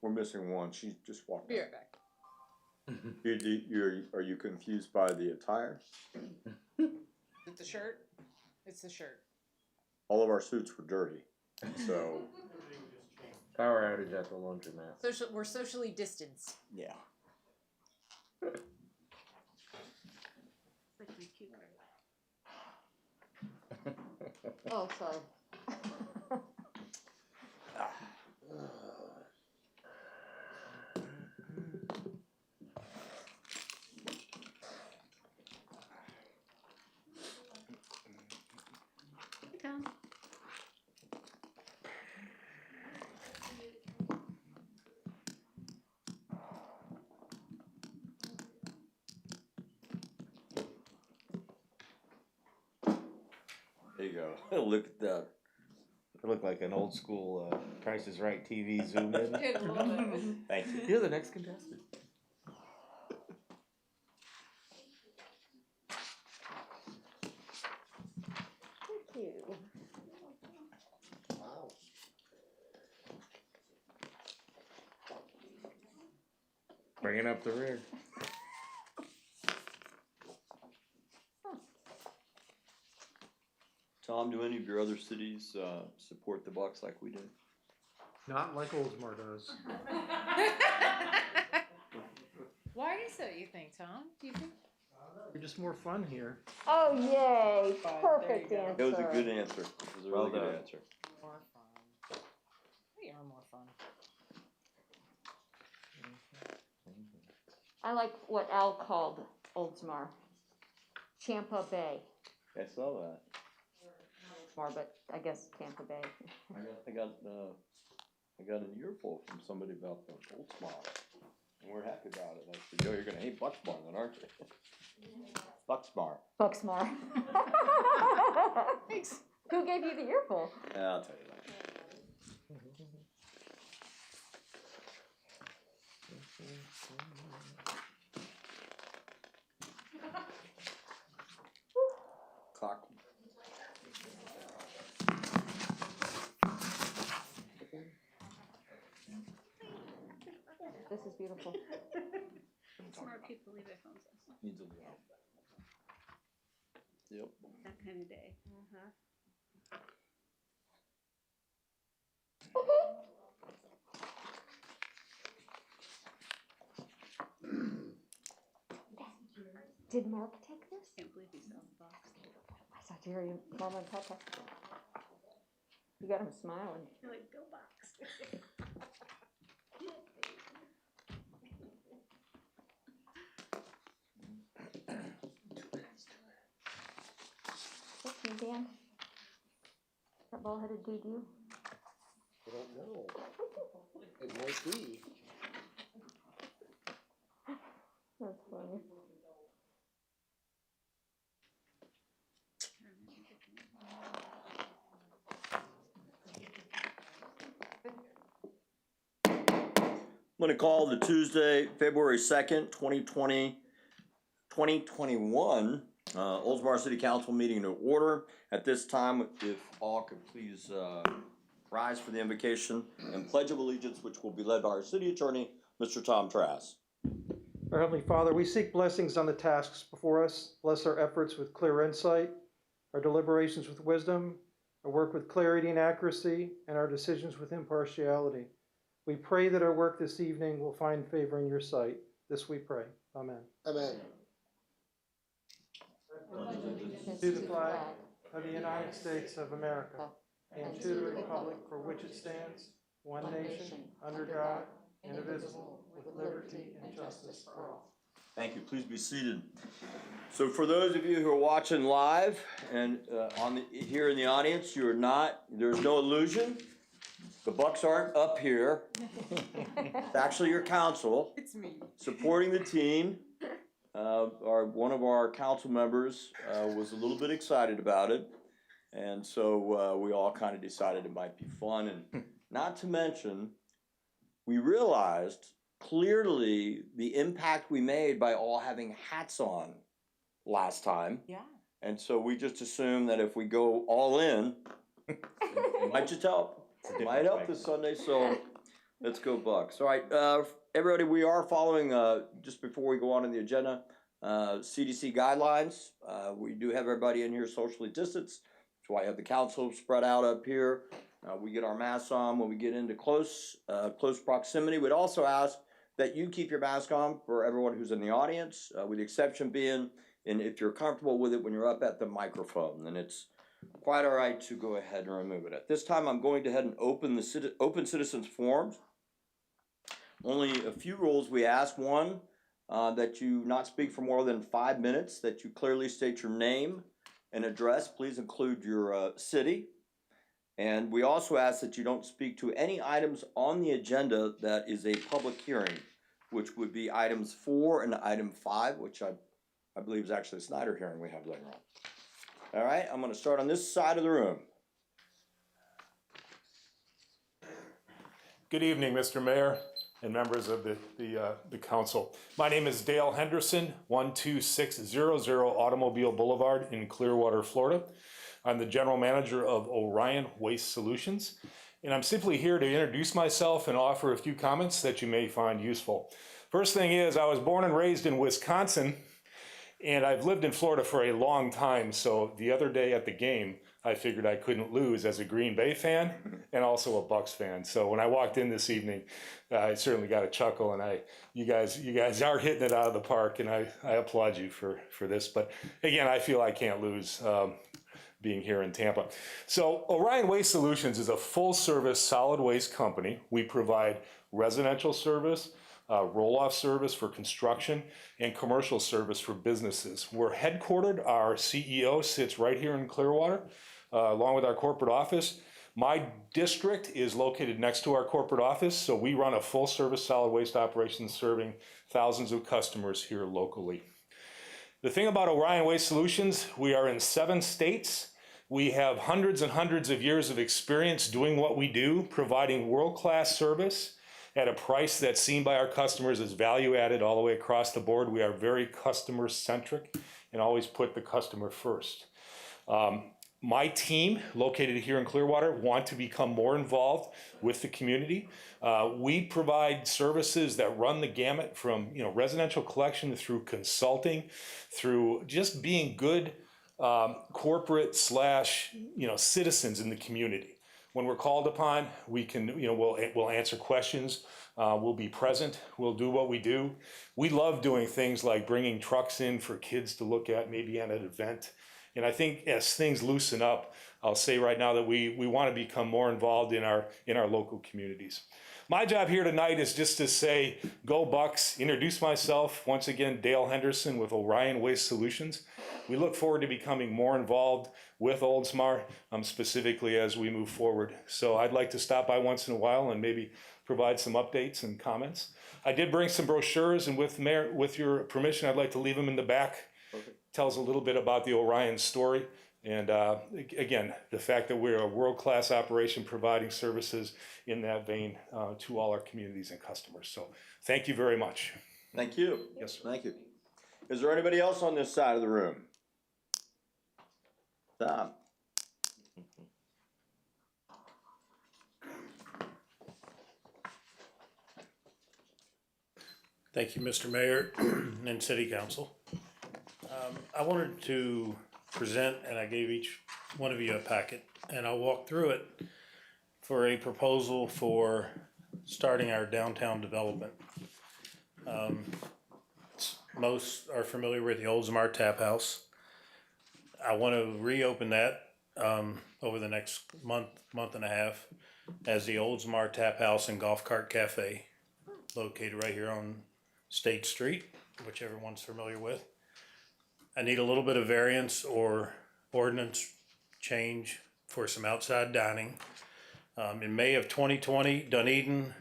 We're missing one. She just walked Be out. right back. Are you confused by the attire? Is it the shirt? It's the shirt. All of our suits were dirty, so Power outage at the laundromat. We're socially distanced. yeah. Like my cue card. Oh, sorry. Hey, Tom. There you go. Look at that. It looked like an old school Price is Right TV zoom in. Good, a little bit. Thank you. You're the next contestant. Thank you. Wow. Bringing up the rear. Tom, do any of your other cities support the Bucks like we do? Not like Oldsmar does. Why is that, you think, Tom? Do you think? We're just more fun here. Oh, yay. Fine, Perfect there you answer. It was a good answer. It was a Well really good done. answer. More fun. We are more fun. I like what Al called Oldsmar. Champa Bay. I saw that. Oldsmar, but I guess Tampa Bay. I got an earful from somebody about the Oldsmar, and we're happy about it. I said, "Yo, you're gonna hate Bucksmar, then, aren't you?" Bucksmar. Bucksmar. Thanks. Who gave you the earful? Yeah, I'll tell you that. Clock. This is beautiful. Smart people leave their phones on. Needs a little. Yep. That kind of day. Did Mark take this? Can't believe he's out of the box. I saw Jerry, Mama, and Papa. You got him smiling. You're like, go box. That's me, Dan. That bald-headed dude, you? I don't know. It might be. That's funny. I'm going to call the Tuesday, February 2nd, 2021 Oldsmar City Council meeting to order. At this time, if all could please rise for the invocation and pledge of allegiance, which will be led by our city attorney, Mr. Tom Trask. Our Heavenly Father, we seek blessings on the tasks before us. Bless our efforts with clear insight, our deliberations with wisdom, our work with clarity and accuracy, and our decisions with impartiality. We pray that our work this evening will find favor in your sight. This we pray. Amen. Amen. To the flag of the United States of America and to the republic for which it stands, one nation, under God, indivisible, with liberty and justice for all. Thank you. Please be seated. So for those of you who are watching live and here in the audience, there's no illusion. The Bucks aren't up here. It's actually your council It's me. supporting the team. One of our council members was a little bit excited about it. And so we all kind of decided it might be fun. And not to mention, we realized clearly the impact we made by all having hats on last time. Yeah. And so we just assume that if we go all in, it might just help. It might help this Sunday, so let's go Bucks. All right, everybody, we are following, just before we go on in the agenda, CDC guidelines. We do have everybody in here socially distanced. That's why I have the council spread out up here. We get our masks on when we get into close proximity. We'd also ask that you keep your mask on for everyone who's in the audience, with the exception being, and if you're comfortable with it when you're up at the microphone, then it's quite all right to go ahead and remove it. At this time, I'm going to go ahead and open the open citizens forums. Only a few rules we ask. One, that you not speak for more than 5 minutes, that you clearly state your name and address. Please include your city. And we also ask that you don't speak to any items on the agenda that is a public hearing, which would be items 4 and item 5, which I believe is actually a Snyder hearing we have later on. All right, I'm going to start on this side of the room. Good evening, Mr. Mayor and members of the council. My name is Dale Henderson, 12600 Automobile Boulevard in Clearwater, Florida. I'm the general manager of Orion Waste Solutions, and I'm simply here to introduce myself and offer a few comments that you may find useful. First thing is, I was born and raised in Wisconsin, and I've lived in Florida for a long time, so the other day at the game, I figured I couldn't lose as a Green Bay fan and also a Bucks fan. So when I walked in this evening, I certainly got a chuckle, and you guys are hitting it out of the park, and I applaud you for this. But again, I feel I can't lose being here in Tampa. So Orion Waste Solutions is a full-service solid waste company. We provide residential service, roll-off service for construction, and commercial service for businesses. We're headquartered, our CEO sits right here in Clearwater, along with our corporate office. My district is located next to our corporate office, so we run a full-service solid waste operation serving thousands of customers here locally. The thing about Orion Waste Solutions, we are in 7 states. We have hundreds and hundreds of years of experience doing what we do, providing world-class service at a price that's seen by our customers as value added all the way across the board. We are very customer centric and always put the customer first. My team, located here in Clearwater, want to become more involved with the community. We provide services that run the gamut from residential collection through consulting, through just being good corporate / citizens in the community. When we're called upon, we can we'll answer questions. We'll be present. We'll do what we do. We love doing things like bringing trucks in for kids to look at, maybe at an event. And I think as things loosen up, I'll say right now that we want to become more involved in our local communities. My job here tonight is just to say, go Bucks, introduce myself, once again, Dale Henderson with Orion Waste Solutions. We look forward to becoming more involved with Oldsmar, specifically as we move forward. So I'd like to stop by once in a while and maybe provide some updates and comments. I did bring some brochures, and with your permission, I'd like to leave them in the back. Perfect. Tells a little bit about the Orion story. And again, the fact that we're a world-class operation providing services in that vein to all our communities and customers. So thank you very much. Thank you. Yes, sir. Thank you. Is there anybody else on this side of the room? Tom? Thank you, Mr. Mayor and City Council. I wanted to present, and I gave each one of you a packet, and I'll walk through it for a proposal for starting our downtown development. Most are familiar with the Oldsmar Tap House. I want to reopen that over the next month and a half as the Oldsmar Tap House and Golf Cart Cafe, located right here on State Street, which everyone's familiar with. I need a little bit of variance or ordinance change for some outside dining. In May of 2020, Dunedin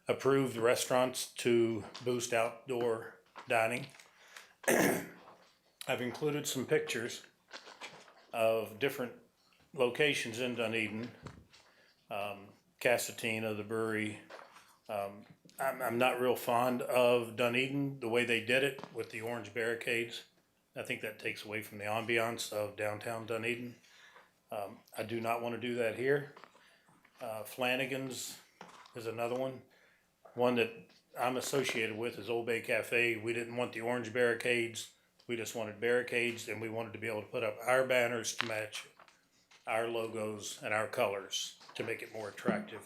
approved restaurants to boost outdoor dining. I've included some pictures of different locations in Dunedin. Casatina, the brewery. I'm not real fond of Dunedin, the way they did it with the orange barricades. I think that takes away from the ambiance of downtown Dunedin. I do not want to do that here. Flanagan's is another one. One that I'm associated with is Old Bay Cafe. We didn't want the orange barricades. We just wanted barricades, and we wanted to be able to put up our banners to match our logos and our colors to make it more attractive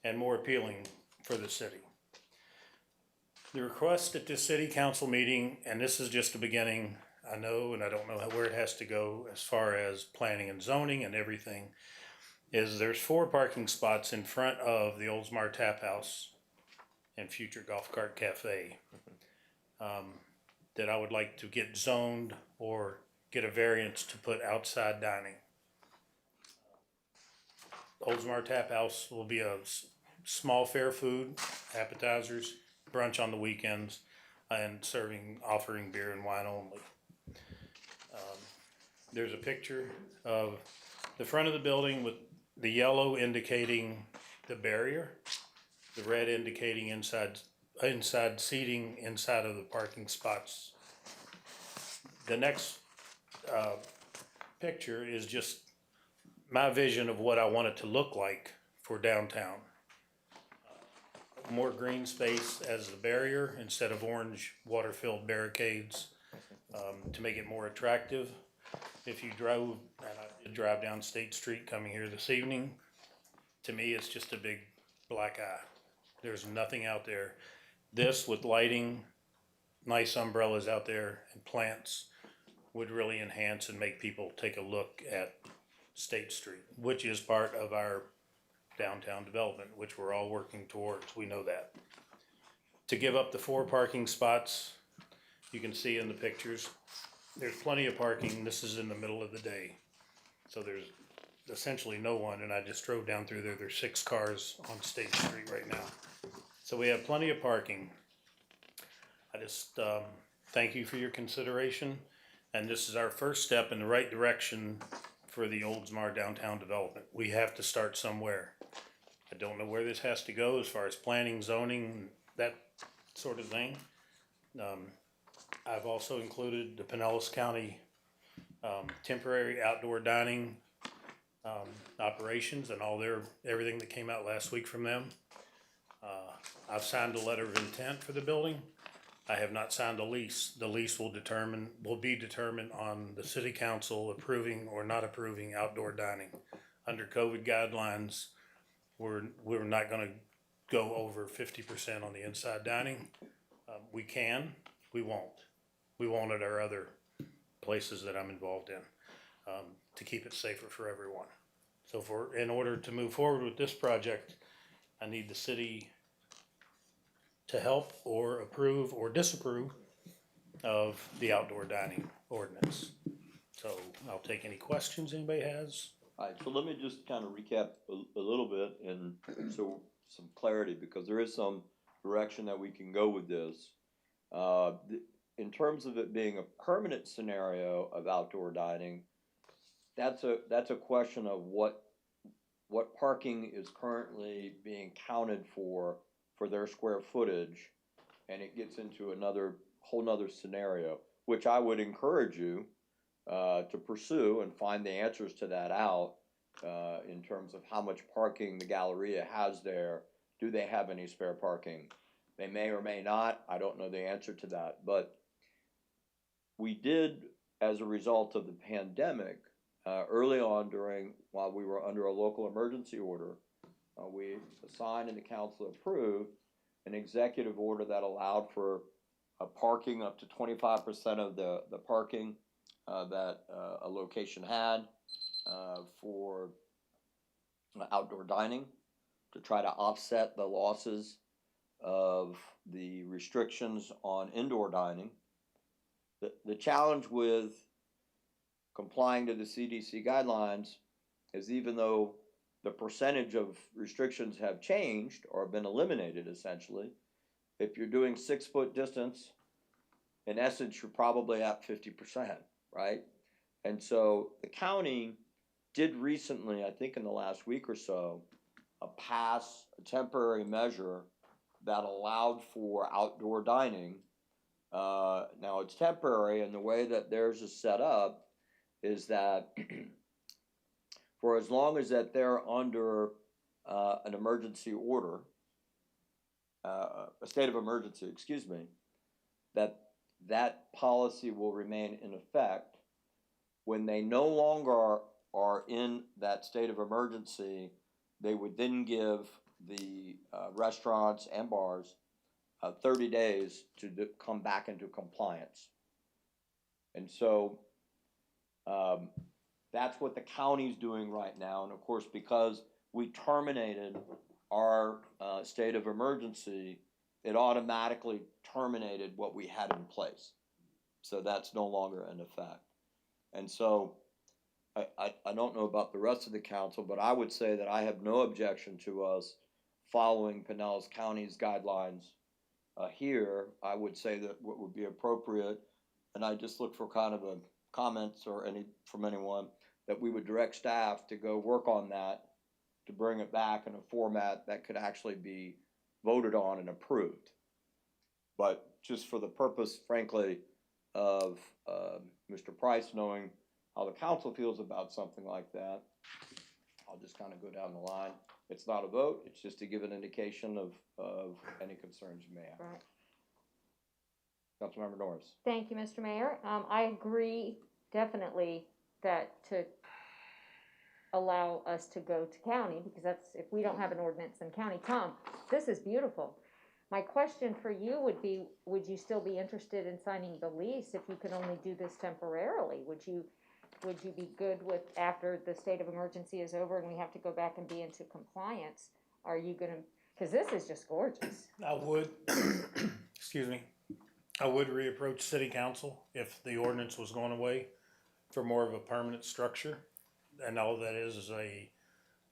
and more appealing for the city. The request at this city council meeting, and this is just the beginning, I know, and I don't know where it has to go as far as planning and zoning and everything, is there's 4 parking spots in front of the Oldsmar Tap House and future Golf Cart Cafe that I would like to get zoned or get a variance to put outside dining. Oldsmar Tap House will be a small fare food, appetizers, brunch on the weekends, and offering beer and wine only. There's a picture of the front of the building with the yellow indicating the barrier, the red indicating inside seating inside of the parking spots. The next picture is just my vision of what I want it to look like for downtown. More green space as the barrier instead of orange water-filled barricades to make it more attractive. If you drove, and I did drive down State Street coming here this evening, to me it's just a big black eye. There's nothing out there. This with lighting, nice umbrellas out there, and plants would really enhance and make people take a look at State Street, which is part of our downtown development, which we're all working towards. We know that. To give up the 4 parking spots, you can see in the pictures, there's plenty of parking. This is in the middle of the day. So there's essentially no one, and I just drove down through there. There's 6 cars on State Street right now. So we have plenty of parking. I just thank you for your consideration, and this is our first step in the right direction for the Oldsmar downtown development. We have to start somewhere. I don't know where this has to go as far as planning, zoning, that sort of thing. I've also included the Pinellas County temporary outdoor dining operations and everything that came out last week from them. I've signed a letter of intent for the building. I have not signed a lease. The lease will be determined on the city council approving or not approving outdoor dining. Under COVID guidelines, we're not gonna go over 50% on the inside dining. We won't. We won't at our other places that I'm involved in, to keep it safer for everyone. So in order to move forward with this project, I need the city to help or approve or disapprove of the outdoor dining ordinance. So I'll take any questions anybody has. All right, so let me just kind of recap a little bit and so some clarity, because there is some direction that we can go with this. In terms of it being a permanent scenario of outdoor dining, that's a question of what parking is currently being counted for their square footage, and it gets into whole nother scenario, which I would encourage you to pursue and find the answers to that out in terms of how much parking the Galleria has there. Do they have any spare parking? They may or may not. I don't know the answer to that, but we did, as a result of the pandemic, early on while we were under a local emergency order, we assigned and the council approved an executive order that allowed for parking up to 25% of the parking that a location had for outdoor dining, to try to offset the losses of the restrictions on indoor dining. The challenge with complying to the CDC guidelines is, even though the percentage of restrictions have changed or been eliminated essentially, if you're doing 6-foot distance, in essence, you're probably at 50%, right? And so the county did recently, I think in the last week or so, pass a temporary measure that allowed for outdoor dining Now it's temporary, and the way that theirs is set up is that for as long as that they're under an emergency order, a state of emergency, excuse me, that policy will remain in effect. When they no longer are in that state of emergency, they would then give the restaurants and bars 30 days to come back into compliance. And so that's what the county's doing right now. And of course, because we terminated our state of emergency, it automatically terminated what we had in place. So that's no longer in effect. And so I don't know about the rest of the council, but I would say that I have no objection to us following Pinellas County's guidelines here. I would say that what would be appropriate, and I just look for kind of a comments or from anyone, that we would direct staff to go work on that, to bring it back in a format that could actually be voted on and approved. But just for the purpose, frankly, of Mr. Price knowing how the council feels about something like that, I'll just kind of go down the line. It's not a vote, it's just to give an indication of any concerns you may have. Right. Councilmember Norris. Thank you, Mr. Mayor. I agree definitely that to allow us to go to county, because that's, if we don't have an ordinance in county. Tom, this is beautiful. My question for you would be, would you still be interested in signing the lease if you can only do this temporarily? Would you be good with, after the state of emergency is over and we have to go back and be into compliance? Are you gonna, because this is just gorgeous. I would, excuse me, I would reapproach city council if the ordinance was going away for more of a permanent structure. And all that is I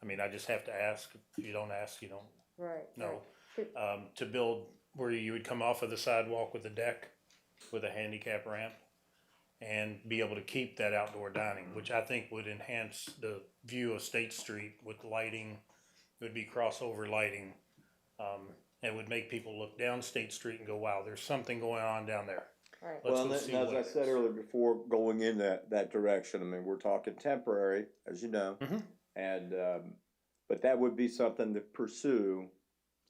mean, I just have to ask. If you don't ask, you don't Right. know. Right. To build where you would come off of the sidewalk with a deck, with a handicap ramp, and be able to keep that outdoor dining, which I think would enhance the view of State Street with lighting. It would be crossover lighting. It would make people look down State Street and go, wow, there's something going on down there. Right. Let's Well, go and see as what I it said is. earlier, before going in that direction, I mean, we're talking temporary, as you know, Mhm. and but that would be something to pursue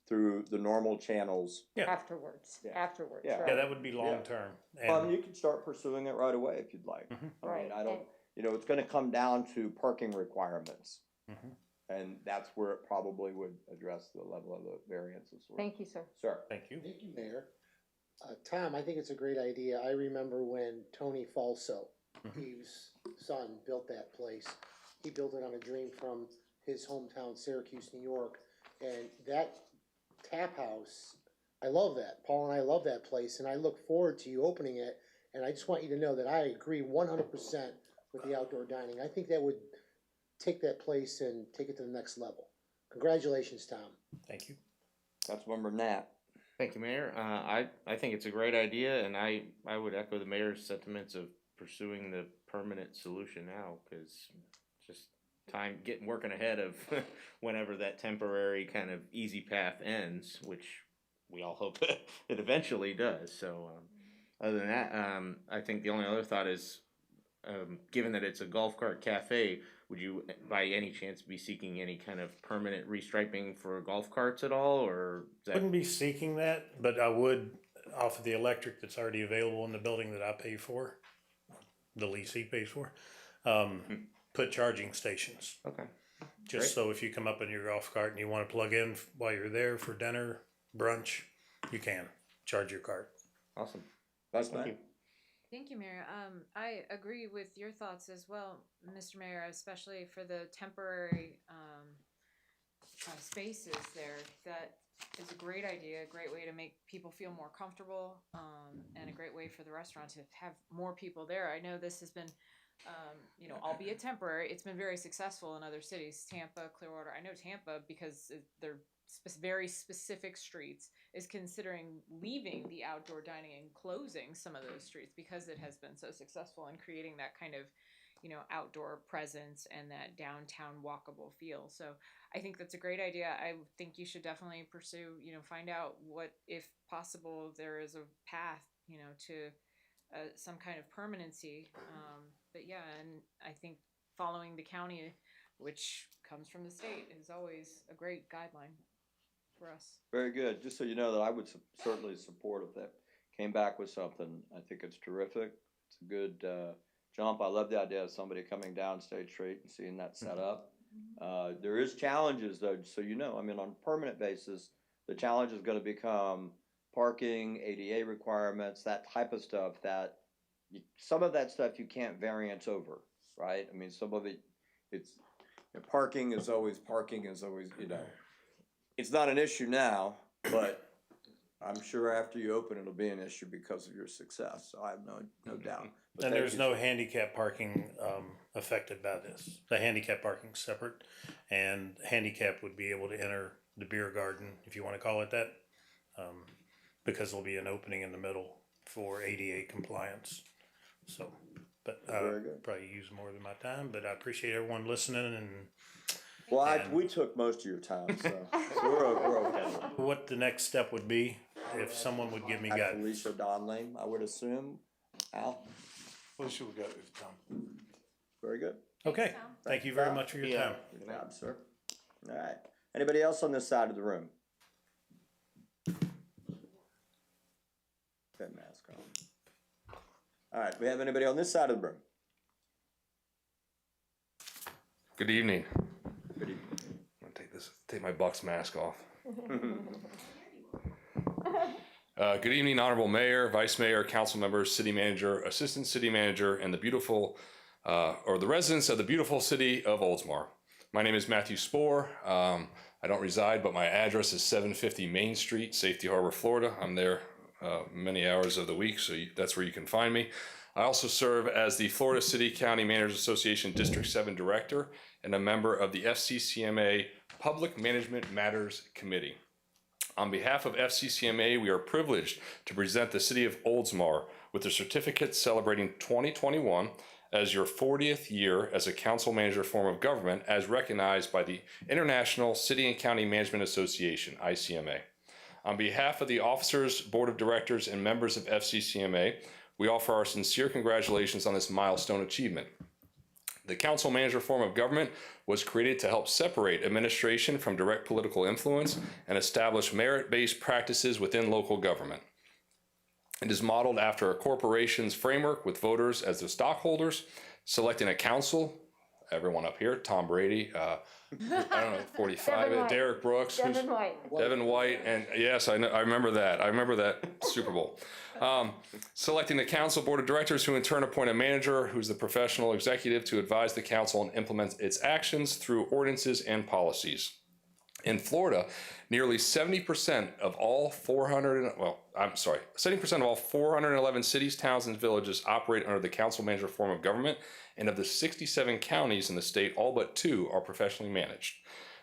through the normal channels. Yeah. Afterwards, Yeah. afterwards, Yeah. right? Yeah, that would be long term. You can start pursuing it right away if you'd like. Mhm. I mean, Right, I don't, and- you know, it's gonna come down to parking requirements. Mhm. And that's where it probably would address the level of the variances. Thank you, sir. Sir. Thank you. Thank you, Mayor. Tom, I think it's a great idea. I remember when Tony Falso, Eve's son, built that place. He built it on a dream from his hometown, Syracuse, New York. And that tap house, I love that. Paul and I love that place, and I look forward to you opening it. And I just want you to know that I agree 100% with the outdoor dining. I think that would take that place and take it to the next level. Congratulations, Tom. Thank you. Councilmember Nat. Thank you, Mayor. I think it's a great idea, and I would echo the mayor's sentiments of pursuing the permanent solution now, because just time working ahead of whenever that temporary kind of easy path ends, which we all hope it eventually does. So other than that, I think the only other thought is, given that it's a golf cart cafe, would you by any chance be seeking any kind of permanent restriping for golf carts at all, or is that... Wouldn't be seeking that, but I would, off of the electric that's already available in the building that I pay for, the leasee pays for, put charging stations. Okay. Just so if you come up in your golf cart and you want to plug in while you're there for dinner, brunch, you can charge your cart. Awesome. That's Thank you. Thank you, Mayor. I agree with your thoughts as well, Mr. Mayor, especially for the temporary spaces there. That is a great idea, a great way to make people feel more comfortable, and a great way for the restaurant to have more people there. I know this has been, albeit temporary, it's been very successful in other cities, Tampa, Clearwater. I know Tampa, because they're very specific streets, is considering leaving the outdoor dining and closing some of those streets because it has been so successful in creating that kind of, outdoor presence and that downtown walkable feel. So I think that's a great idea. I think you should definitely pursue, find out what, if possible, there is a path, to some kind of permanency. But yeah, and I think following the county, which comes from the state, is always a great guideline for us. Very good. Just so you know that I would certainly support if that came back with something. I think it's terrific. It's a good jump. I love the idea of somebody coming down State Street and seeing that set up. There is challenges though, so you know, I mean, on a permanent basis, the challenge is gonna become parking, ADA requirements, that type of stuff that some of that stuff you can't variance over, right? I mean, some of it, parking is always, it's not an issue now, but I'm sure after you open, it'll be an issue because of your success, so I have no doubt. But And thank there's you. no handicap parking affected by this. The handicap parking's separate, and handicap would be able to enter the beer garden, if you want to call it that, because there'll be an opening in the middle for ADA compliance. So, but Very good. probably use more than my time, but I appreciate everyone listening. And Well, we took most of your time, so we're okay. what the next step would be, if someone would give me At guidance. Felicia Donnelly, I would assume. Al, Felicia will go with Tom. very good. Okay, thank you very much for your time. Good job, sir. All right. Anybody else on this side of the room? That mask on. All right, we have anybody on this side of the room? Good evening. Good evening. I'm gonna take my Bucks mask off. Good evening, Honorable Mayor, Vice Mayor, Council members, City Manager, Assistant City Manager, and the beautiful, the residents of the beautiful city of Oldsmar. My name is Matthew Spohr. I don't reside, but my address is 750 Main Street, Safety Harbor, Florida. I'm there many hours of the week, so that's where you can find me. I also serve as the Florida City County Managers Association District 7 Director and a member of the FCCMA Public Management Matters Committee. On behalf of FCCMA, we are privileged to present the City of Oldsmar with a certificate celebrating 2021 as your 40th year as a council manager form of government, as recognized by the International City and County Management Association, ICMA. On behalf of the officers, board of directors, and members of FCCMA, we offer our sincere congratulations on this milestone achievement. The council manager form of government was created to help separate administration from direct political influence and establish merit-based practices within local government. It is modeled after a corporation's framework with voters as the stockholders, selecting a council, everyone up here, Tom Brady, I don't know, 45, Devin White. Derek Brooks, Devin White. Devin White, and yes, I remember that. I remember that Super Bowl. Selecting the council board of directors, who in turn appoint a manager who's the professional executive to advise the council and implement its actions through ordinances and policies. In Florida, nearly 70% of all 70% of all 411 cities, towns, and villages operate under the council manager form of government, and of the 67 counties in the state, all but 2 are professionally managed.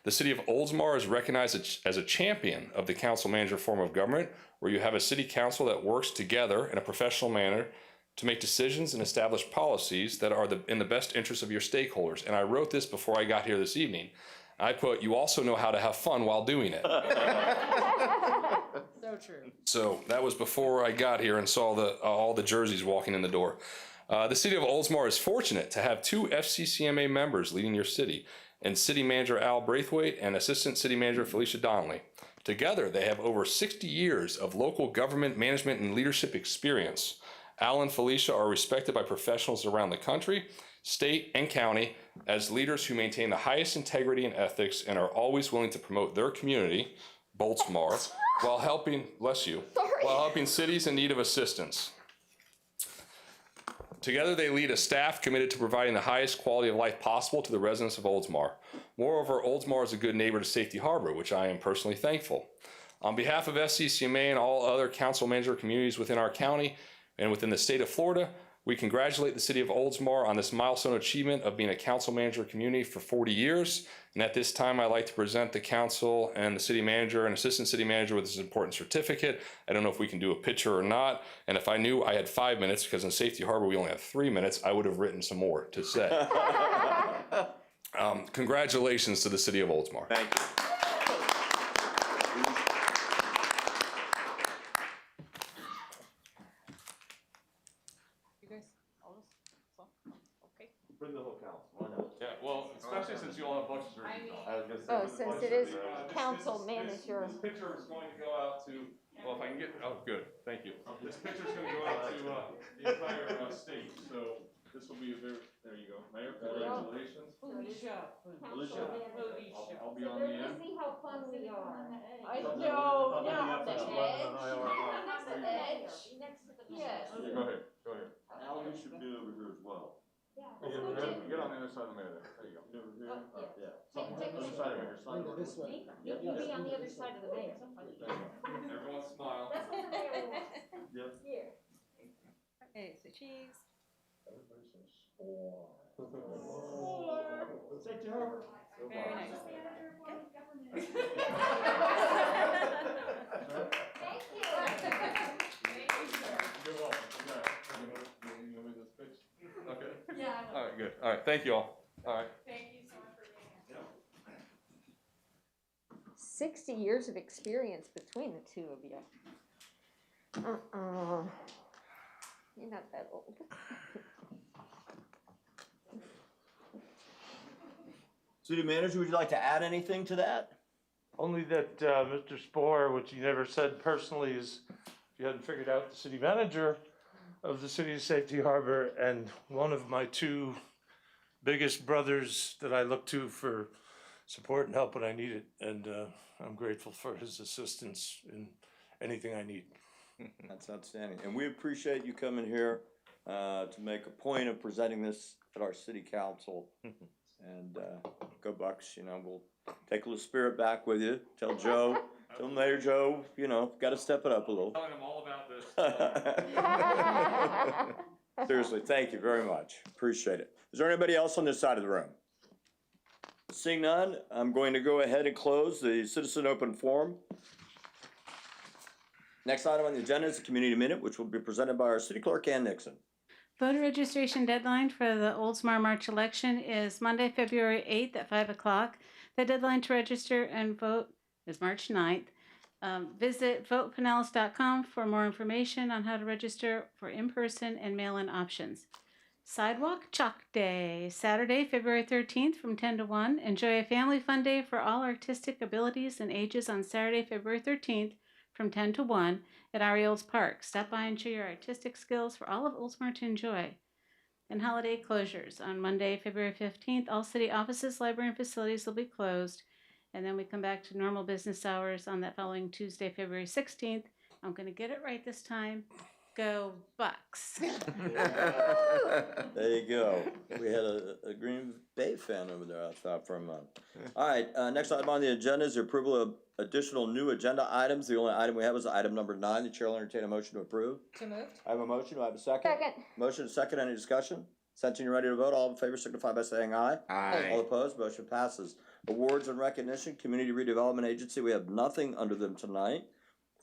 The city of Oldsmar is recognized as a champion of the council manager form of government, where you have a city council that works together in a professional manner to make decisions and establish policies that are in the best interest of your stakeholders. And I wrote this before I got here this evening. I put, you also know how to have fun while doing it. So true. So that was before I got here and saw all the jerseys walking in the door. The city of Oldsmar is fortunate to have 2 FCCMA members leading your city, and City Manager Al Braithwaite and Assistant City Manager Felicia Donnelly. Together, they have over 60 years of local government management and leadership experience. Al and Felicia are respected by professionals around the country, state, and county as leaders who maintain the highest integrity and ethics and are always willing to promote their community, Oldsmar, while helping, bless you, while helping cities in need of assistance. Together, they lead a staff committed to providing the highest quality of life possible to the residents of Oldsmar. Moreover, Oldsmar is a good neighbor to Safety Harbor, which I am personally thankful. On behalf of FCCMA and all other council manager communities within our county and within the state of Florida, we congratulate the city of Oldsmar on this milestone achievement of being a council manager community for 40 years. And at this time, I'd like to present the council and the city manager and assistant city manager with this important certificate. I don't know if we can do a picture or not. And if I knew I had 5 minutes, because in Safety Harbor we only have 3 minutes, I would have written some more to say. Congratulations to the city of Oldsmar. Thank you. Bring the whole council, why not? Yeah, well, especially since you all have bunches of reviews on. I was gonna say, Oh, with the since budget, it is this- council this- manager. This picture is going to go out to, well, if I can get, oh, good, thank you. This picture's gonna go out to, the entire, state, so this will be a very, there you go, Mayor, congratulations. Felicia. Alicia. I'll be on the end. See how fun we are. I Something know, on the yeah. edge. Next to the edge. Next to the Yes. Yeah, go ahead, go ahead. Al, you should be over here as well. Get on the other side of the mayor there, there you go. Over here? Oh, yeah. Yeah. Take Other me. side of here, slide over This way. Me? You can be on the other side of the mayor. Everyone smile. That's what the mayor wants. Yep. Here. Okay, so cheese. Everybody says Say Joe. Very nice. Thank you. You're welcome. You want me to switch? Okay. Yeah. All right, good. All right, thank you all. All right. Thank you so much for being here. 60 years of experience between the two of you. You're not that old. City manager, would you like to add anything to that? Only that Mr. Spohr, which he never said personally, is if you hadn't figured out, the city manager of the city of Safety Harbor and one of my two biggest brothers that I look to for support and help when I need it. And I'm grateful for his assistance in anything I need. That's outstanding. And we appreciate you coming here to make a point of presenting this at our city council. And go Bucks, you know, we'll take a little spirit back with you. Tell Joe, tell Mayor Joe, you know, gotta step it up a little. Telling them all about this. Seriously, thank you very much. Appreciate it. Is there anybody else on this side of the room? Seeing none, I'm going to go ahead and close the citizen open forum. Next item on the agenda is the community minute, which will be presented by our city clerk, Ann Nixon. Voter registration deadline for the Oldsmar March election is Monday, February 8th at 5 o'clock. The deadline to register and vote is March 9th. Visit votepinellas.com for more information on how to register for in-person and mail-in options. Sidewalk Chalk Day, Saturday, February 13th from 10 to 1. Enjoy a family fun day for all artistic abilities and ages on Saturday, February 13th from 10 to 1 at Ari Olds Park. Stop by and show your artistic skills for all of Oldsmar to enjoy. And holiday closures. On Monday, February 15th, all city offices, library, and facilities will be closed. And then we come back to normal business hours on that following Tuesday, February 16th. I'm going to get it right this time. Go Bucks. There you go. We had a Green Bay fan over there, I thought, for a month. All right, next item on the agenda is the approval of additional new agenda items. The only item we have is item number 9. The chair will entertain a motion to approve. So moved. I have a motion. Do I have a second? Second. Motion and second. Any discussion? Since you're ready to vote, all in favor signify by saying aye. All opposed, motion passes. Awards and recognition, Community Redevelopment Agency, we have nothing under them tonight,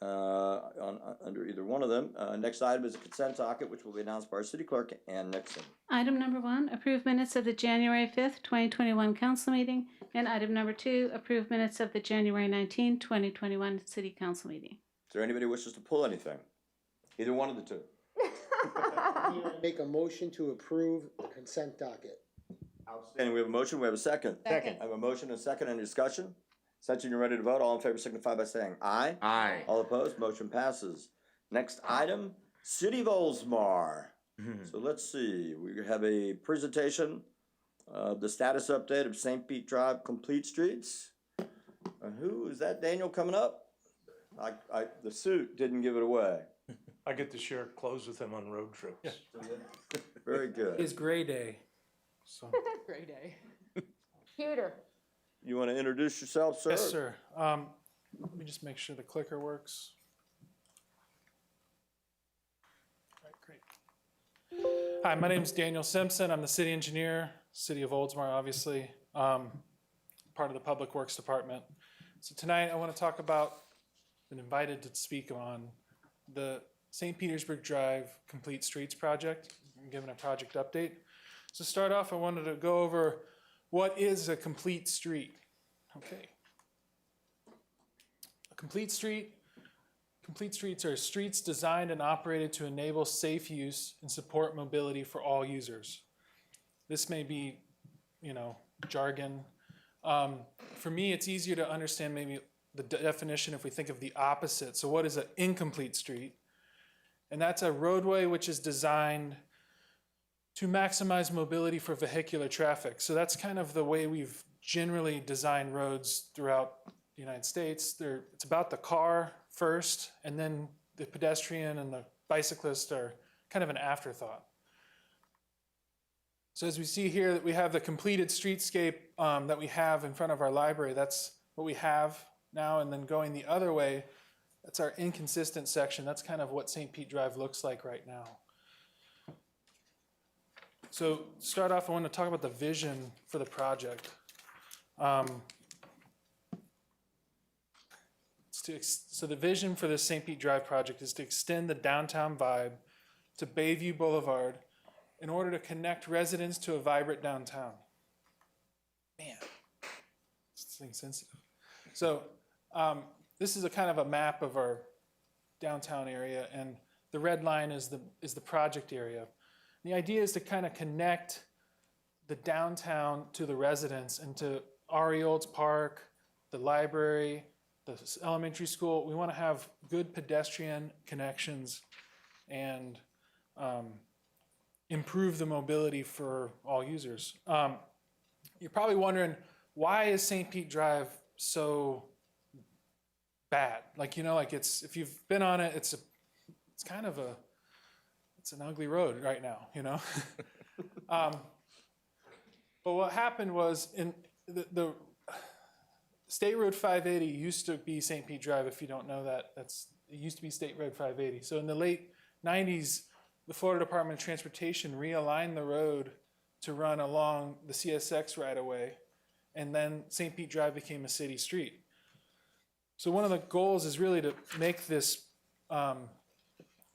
under either one of them. Next item is a consent docket, which will be announced by our city clerk, Ann Nixon. Item number 1, approve minutes of the January 5th, 2021 council meeting. And item number 2, approve minutes of the January 19th, 2021 city council meeting. Is there anybody who wishes to pull anything? Either one of the two. Make a motion to approve the consent docket. Outstanding. We have a motion. We have a second. Second. I have a motion and a second. Any discussion? Since you're ready to vote, all in favor signify by saying aye. Aye. All opposed, motion passes. Next item, City of Oldsmar. So let's see, we have a presentation of the status update of St. Pete Drive Complete Streets. Who is that, Daniel, coming up? The suit didn't give it away. I get to share clothes with him on road trips. Very good. It's gray day, so. Great day. Computer. You want to introduce yourself, sir? Yes, sir. Let me just make sure the clicker works. All right, great. Hi, my name is Daniel Simpson. I'm the city engineer, City of Oldsmar, obviously, part of the Public Works Department. So tonight I want to talk about, been invited to speak on the St. Petersburg Drive Complete Streets project. I'm giving a project update. So to start off, I wanted to go over what is a complete street. Okay. A complete streets are streets designed and operated to enable safe use and support mobility for all users. This may be, jargon. For me, it's easier to understand maybe the definition if we think of the opposite. So what is an incomplete street? And that's a roadway which is designed to maximize mobility for vehicular traffic. So that's kind of the way we've generally designed roads throughout the United States. It's about the car first, and then the pedestrian and the bicyclist are kind of an afterthought. So as we see here, that we have the completed streetscape that we have in front of our library. That's what we have now. And then going the other way, that's our inconsistent section. That's kind of what St. Pete Drive looks like right now. So to start off, I want to talk about the vision for the project. So the vision for this St. Pete Drive project is to extend the downtown vibe to Bayview Boulevard in order to connect residents to a vibrant downtown. Man, this thing's sensitive. So this is a kind of a map of our downtown area, and the red line is the project area. The idea is to kind of connect the downtown to the residents and to R.E. Olds Park, the library, the elementary school. We want to have good pedestrian connections and improve the mobility for all users. You're probably wondering, why is St. Pete Drive so bad? If you've been on it, it's an ugly road right now, But what happened was in the State Road 580 used to be St. Pete Drive. If you don't know that, it used to be State Road 580. So in the late 90s, the Florida Department of Transportation realigned the road to run along the CSX right away, and then St. Pete Drive became a city street. So one of the goals is really to make this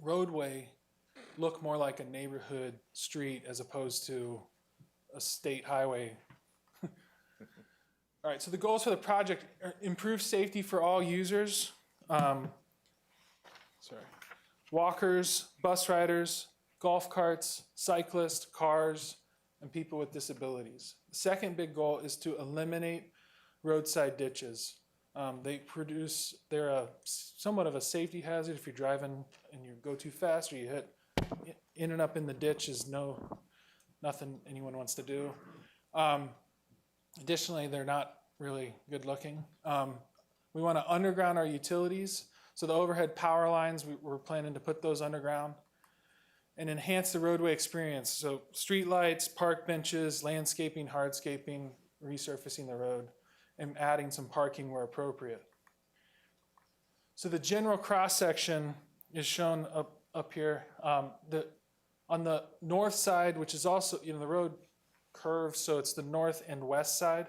roadway look more like a neighborhood street as opposed to a state highway. All right, so the goals for the project are improve safety for all users, walkers, bus riders, golf carts, cyclists, cars, and people with disabilities. The second big goal is to eliminate roadside ditches. They're somewhat of a safety hazard. If you're driving and you go too fast or you hit in and up in the ditch is nothing anyone wants to do. Additionally, they're not really good looking. We want to underground our utilities. So the overhead power lines, we're planning to put those underground and enhance the roadway experience. So street lights, park benches, landscaping, hardscaping, resurfacing the road, and adding some parking where appropriate. So the general cross-section is shown up here. On the north side, which is also, the road curves, so it's the north and west side.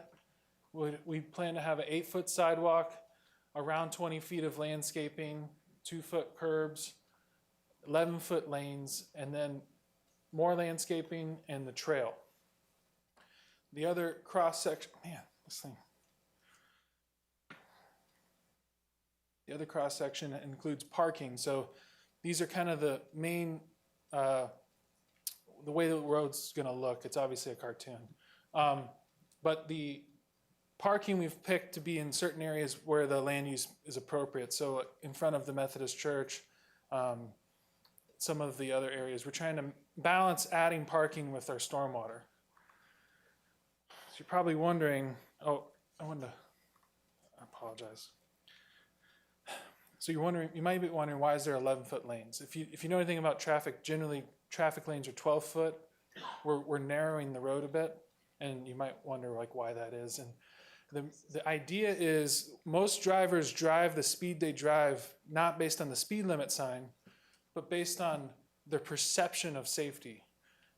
We plan to have an 8-foot sidewalk, around 20 feet of landscaping, 2-foot curbs, 11-foot lanes, and then more landscaping and the trail. The other cross-section, the other cross-section includes parking. So these are kind of the main, the way the road's gonna look. It's obviously a cartoon. But the parking we've picked to be in certain areas where the land use is appropriate. So in front of the Methodist Church, some of the other areas. We're trying to balance adding parking with our stormwater. So you're probably wondering, I apologize. So you might be wondering, why is there 11-foot lanes? If you know anything about traffic, generally traffic lanes are 12-foot. We're narrowing the road a bit, and you might wonder why that is. And the idea is most drivers drive the speed they drive not based on the speed limit sign, but based on their perception of safety.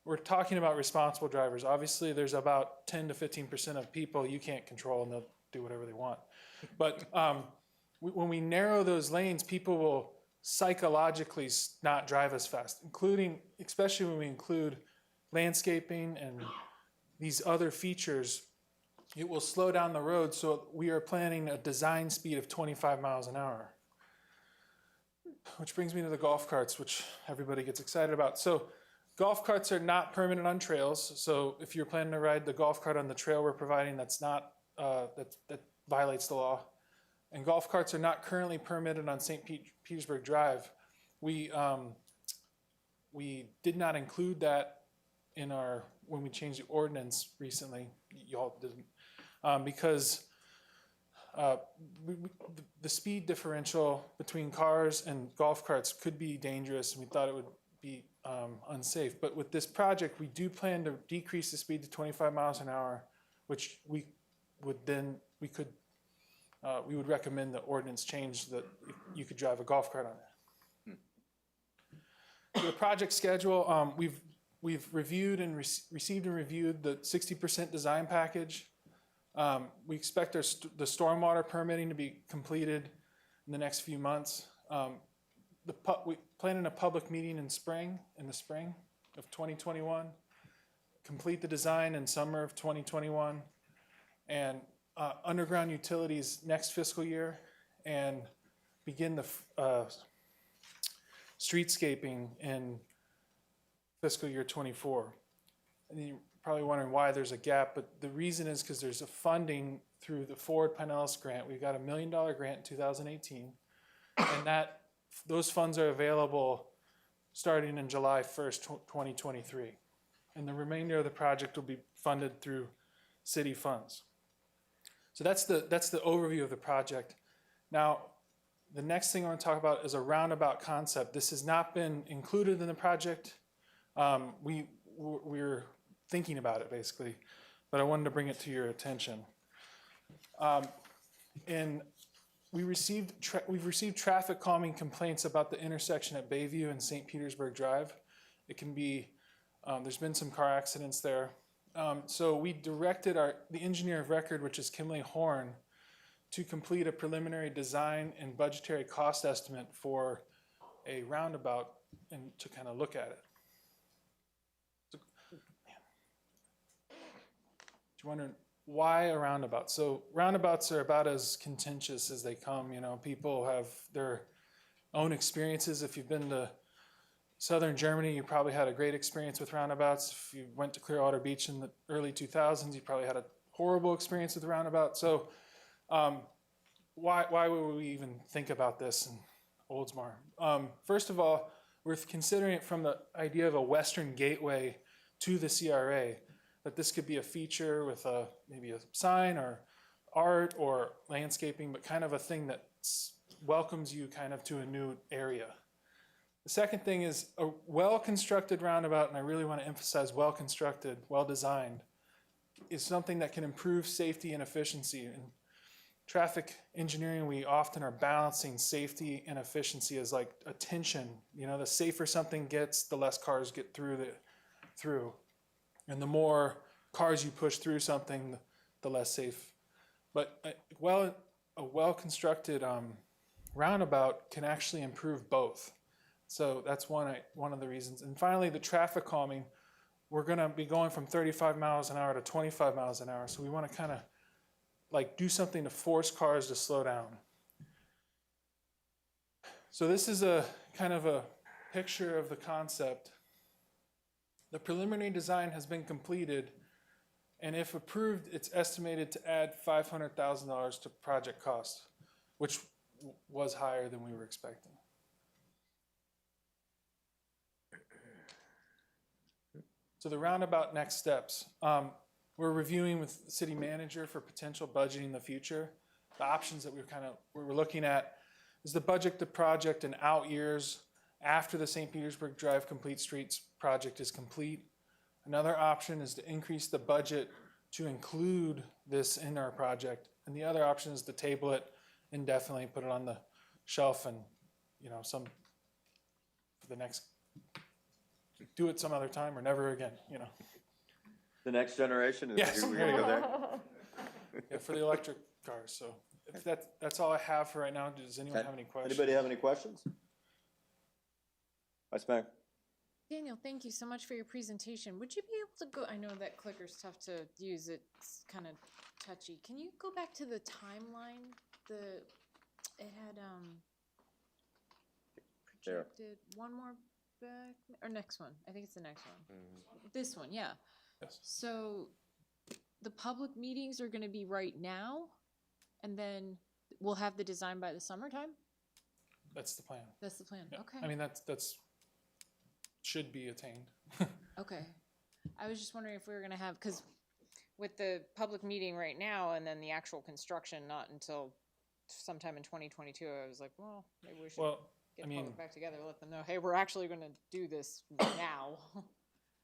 We're talking about responsible drivers. Obviously, there's about 10 to 15% of people you can't control, and they'll do whatever they want. But when we narrow those lanes, people will psychologically not drive as fast, especially when we include landscaping and these other features. It will slow down the road, so we are planning a design speed of 25 miles an hour. Which brings me to the golf carts, which everybody gets excited about. So golf carts are not permitted on trails, so if you're planning to ride the golf cart on the trail we're providing, that's not, that violates the law. And golf carts are not currently permitted on St. Petersburg Drive. We did not include that in our, when we changed the ordinance recently, y'all didn't, because the speed differential between cars and golf carts could be dangerous, and we thought it would be unsafe. But with this project, we do plan to decrease the speed to 25 miles an hour, which we would recommend the ordinance change that you could drive a golf cart on it. The project schedule, we've reviewed and received and reviewed the 60% design package. We expect the stormwater permitting to be completed in the next few months. We plan a public meeting in the spring of 2021, complete the design in summer of 2021, and underground utilities next fiscal year, and begin the streetscaping in fiscal year 24. And you're probably wondering why there's a gap, but the reason is because there's a funding through the Ford Pinellas grant. We got $1 million grant in 2018, and those funds are available starting in July 1st, 2023. And the remainder of the project will be funded through city funds. So that's the overview of the project. Now, the next thing I want to talk about is a roundabout concept. This has not been included in the project. We're thinking about it basically, but I wanted to bring it to your attention. And we've received traffic calming complaints about the intersection at Bayview and St. Petersburg Drive. It can be, there's been some car accidents there. So we directed the engineer of record, which is Kimley Horn, to complete a preliminary design and budgetary cost estimate for a roundabout and to kind of look at it. You're wondering why a roundabout? So roundabouts are about as contentious as they come. You know, people have their own experiences. If you've been to southern Germany, you probably had a great experience with roundabouts. If you went to Clearwater Beach in the early 2000s, you probably had a horrible experience with the roundabout. So why would we even think about this in Oldsmar? First of all, we're considering it from the idea of a western gateway to the CRA, that this could be a feature with maybe a sign or art or landscaping, but kind of a thing that welcomes you kind of to a new area. The second thing is a well-constructed roundabout, and I really want to emphasize well-constructed, well-designed, is something that can improve safety and efficiency. In traffic engineering, we often are balancing safety and efficiency as like a tension. You know, the safer something gets, the less cars get through. And the more cars you push through something, the less safe. But a well-constructed roundabout can actually improve both. So that's one of the reasons. And finally, the traffic calming. We're going to be going from 35 miles an hour to 25 miles an hour. So we want to kind of like do something to force cars to slow down. So this is a kind of a picture of the concept. The preliminary design has been completed, and if approved, it's estimated to add $500,000 to project cost, which was higher than we were expecting. So the roundabout next steps. We're reviewing with the city manager for potential budgeting in the future. The options that we're looking at is the budget the project in out years after the St. Petersburg Drive Complete Streets project is complete. Another option is to increase the budget to include this in our project. And the other option is to table it indefinitely, put it on the shelf and, you know, do it some other time or never again, you know. The next generation? Yes. We're gonna go there? Yeah, for the electric cars. So if that's all I have for right now. Does anyone have any questions? Anybody have any questions? Vice Mayor? Daniel, thank you so much for your presentation. Would you be able to go, I know that clicker's tough to use, it's kind of touchy. Can you go back to the timeline? It had projected one more back, or next one, I think it's the next one. This one, yeah. Yes. So the public meetings are gonna be right now, and then we'll have the design by the summertime? That's the plan. That's the plan, Yeah. okay. I mean, that's should be attained. Okay. I was just wondering if we were gonna have, cause with the public meeting right now and then the actual construction not until sometime in 2022, I was like, well, maybe we should Well, get I the mean, public back together, let them know, hey, we're actually gonna do this now.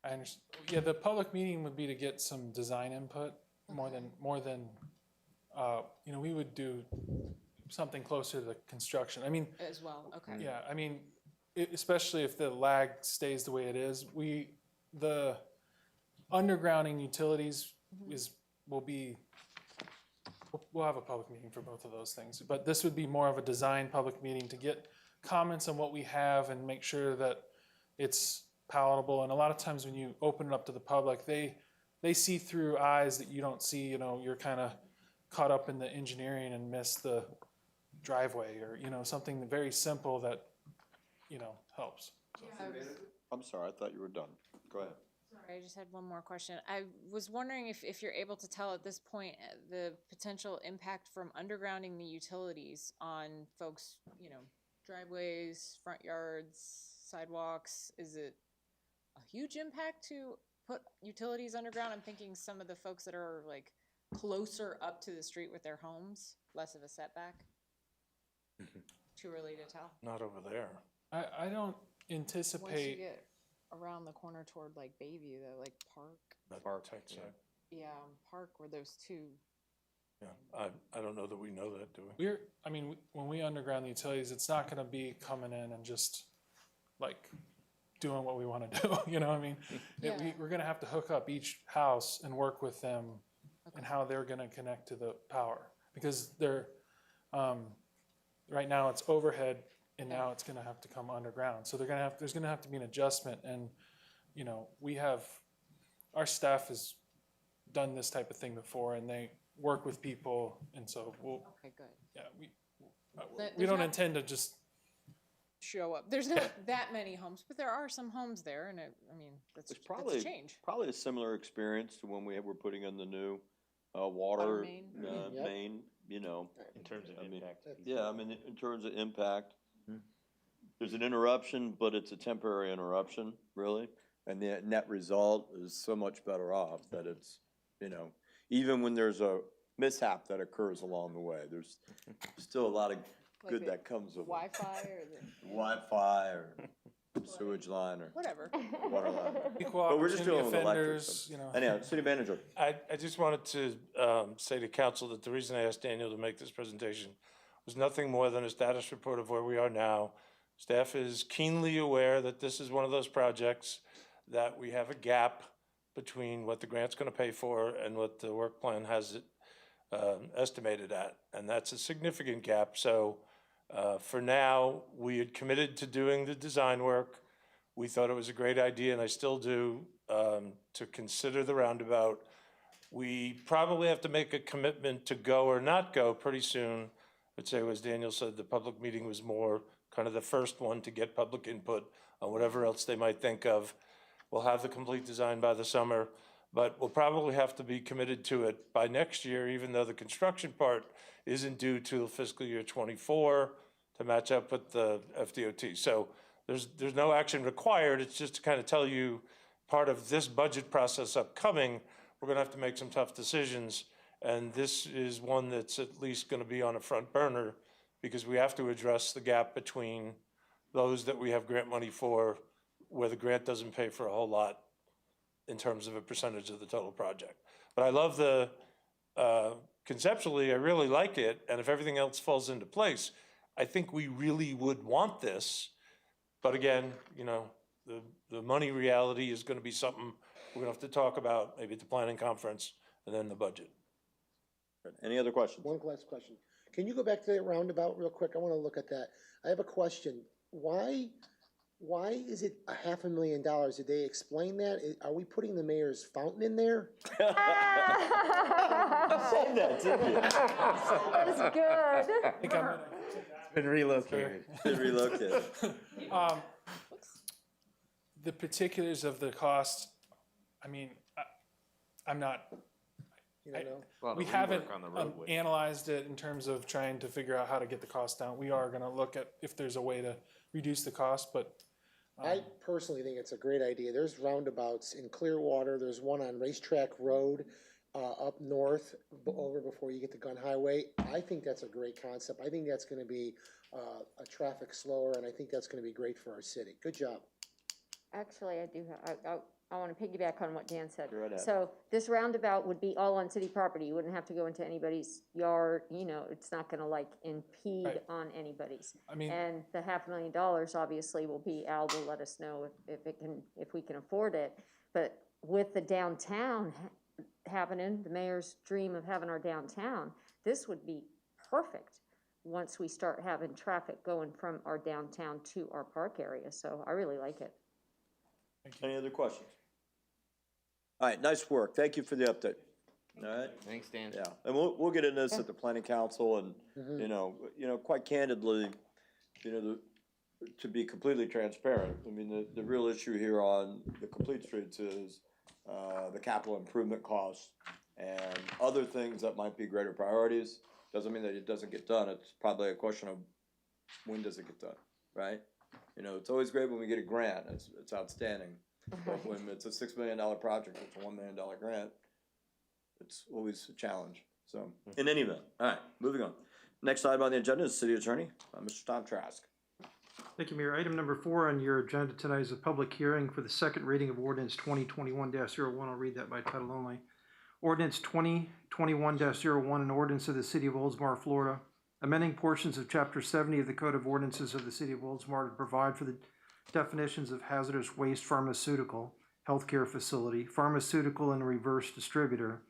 I understand. Yeah, the public meeting would be to get some design input more than we would do something closer to the construction. I mean, As well, okay. yeah, I mean, especially if the lag stays the way it is, the undergrounding utilities we'll have a public meeting for both of those things. But this would be more of a design public meeting to get comments on what we have and make sure that it's palatable. And a lot of times when you open it up to the public, they see through eyes that you don't see. You're kind of caught up in the engineering and miss the driveway or something very simple that helps. I'm sorry, I thought you were done. Go ahead. Sorry, I just had one more question. I was wondering if you're able to tell at this point the potential impact from undergrounding the utilities on folks, driveways, front yards, sidewalks. Is it a huge impact to put utilities underground? I'm thinking some of the folks that are like closer up to the street with their homes, less of a setback. Too early to tell. Not over there. I don't Once you anticipate. get around the corner toward like Bayview, though, like Park. Park tight side. Yeah, Park where those two. Yeah, I don't know that we know that, do we? When we underground the utilities, it's not going to be coming in and just like doing what we want to do. You know what I mean? Yeah. We're going to have to hook up each house and work with them and how they're going to connect to the power because they're right now it's overhead and now it's going to have to come underground. So there's going to have to be an adjustment. And our staff has done this type of thing before, and they work with people, and so Okay, good. yeah, we There's don't not- intend to just. Show up. There's not that many homes, but there are some homes there, and that's It's that's a change. probably a similar experience to when we were putting in the new water main. Yep. main, In terms of I mean, impact. yeah, in terms of impact, there's an interruption, but it's a temporary interruption, really. And the net result is so much better off that it's, even when there's a mishap that occurs along the way, there's still a lot of Like good the that comes of it. Wi-Fi or the Wi-Fi or sewage line or whatever. water line. Equal But we're just opportunity dealing with electric. offenders, Anyhow, city manager. I just wanted to say to council that the reason I asked Daniel to make this presentation was nothing more than a status report of where we are now. Staff is keenly aware that this is one of those projects that we have a gap between what the grant's gonna pay for and what the work plan has it estimated at, and that's a significant gap. So for now, we had committed to doing the design work. We thought it was a great idea, and I still do, to consider the roundabout. We probably have to make a commitment to go or not go pretty soon. I'd say, as Daniel said, the public meeting was more kind of the first one to get public input on whatever else they might think of. We'll have the complete design by the summer, but we'll probably have to be committed to it by next year, even though the construction part isn't due till fiscal year '24 to match up with the FDOT. So there's no action required. It's just to kind of tell you, part of this budget process upcoming, we're gonna have to make some tough decisions. And this is one that's at least gonna be on a front burner because we have to address the gap between those that we have grant money for, where the grant doesn't pay for a whole lot in terms of a percentage of the total project. But I love the, conceptually, I really like it, and if everything else falls into place, I think we really would want this. But again, the money reality is gonna be something we're gonna have to talk about, maybe at the planning conference, and then the budget. Any other questions? One last question. Can you go back to that roundabout real quick? I wanna look at that. I have a question. Why is it $500,000? Did they explain that? Are we putting the mayor's fountain in there? Say that, didn't you? That is good. Been relocated. Been relocated. the particulars of the cost, I mean, I'm not, You don't know? A lot of we rework haven't on the roadway. analyzed it in terms of trying to figure out how to get the cost down. We are gonna look at if there's a way to reduce the cost, but I personally think it's a great idea. There's roundabouts in Clearwater. There's one on Racetrack Road, up north, over before you get to Gun Highway. I think that's a great concept. I think that's gonna be, a traffic slower, and I think that's gonna be great for our city. Good job. Actually, I do have, I want to piggyback on what Dan said. Go right ahead. So this roundabout would be all on city property. You wouldn't have to go into anybody's yard, you know, it's not gonna like impede Right. on anybody's. I mean, And the $500,000 obviously will be, Al will let us know if we can afford it. But with the downtown happening, the mayor's dream of having our downtown, this would be perfect once we start having traffic going from our downtown to our park area. So I really like it. Any other questions? All right, nice work. Thank you for the update. All right, Thanks, Dan. yeah, and we'll get into this at the planning council and, Mhm. you know, quite candidly, you know, to be completely transparent, I mean, the real issue here on the complete streets is, the capital improvement costs and other things that might be greater priorities. Doesn't mean that it doesn't get done. It's probably a question of when does it get done, right? You know, it's always great when we get a grant. It's outstanding. But when it's a $6 million project, it's a $1 million grant, it's always a challenge. So, in any event, all right, moving on. Next item on the agenda is City Attorney, Mr. Tom Trask. Thank you, Mayor. Item number 4 on your agenda tonight is a public hearing for the second reading of ordinance 2021-01. I'll read that by title only. Ordinance 2021-01, an ordinance of the City of Oldsmar, Florida, amending portions of Chapter 70 of the Code of Ordinances of the City of Oldsmar to provide for the definitions of hazardous waste pharmaceutical, healthcare facility, pharmaceutical and reverse distributor,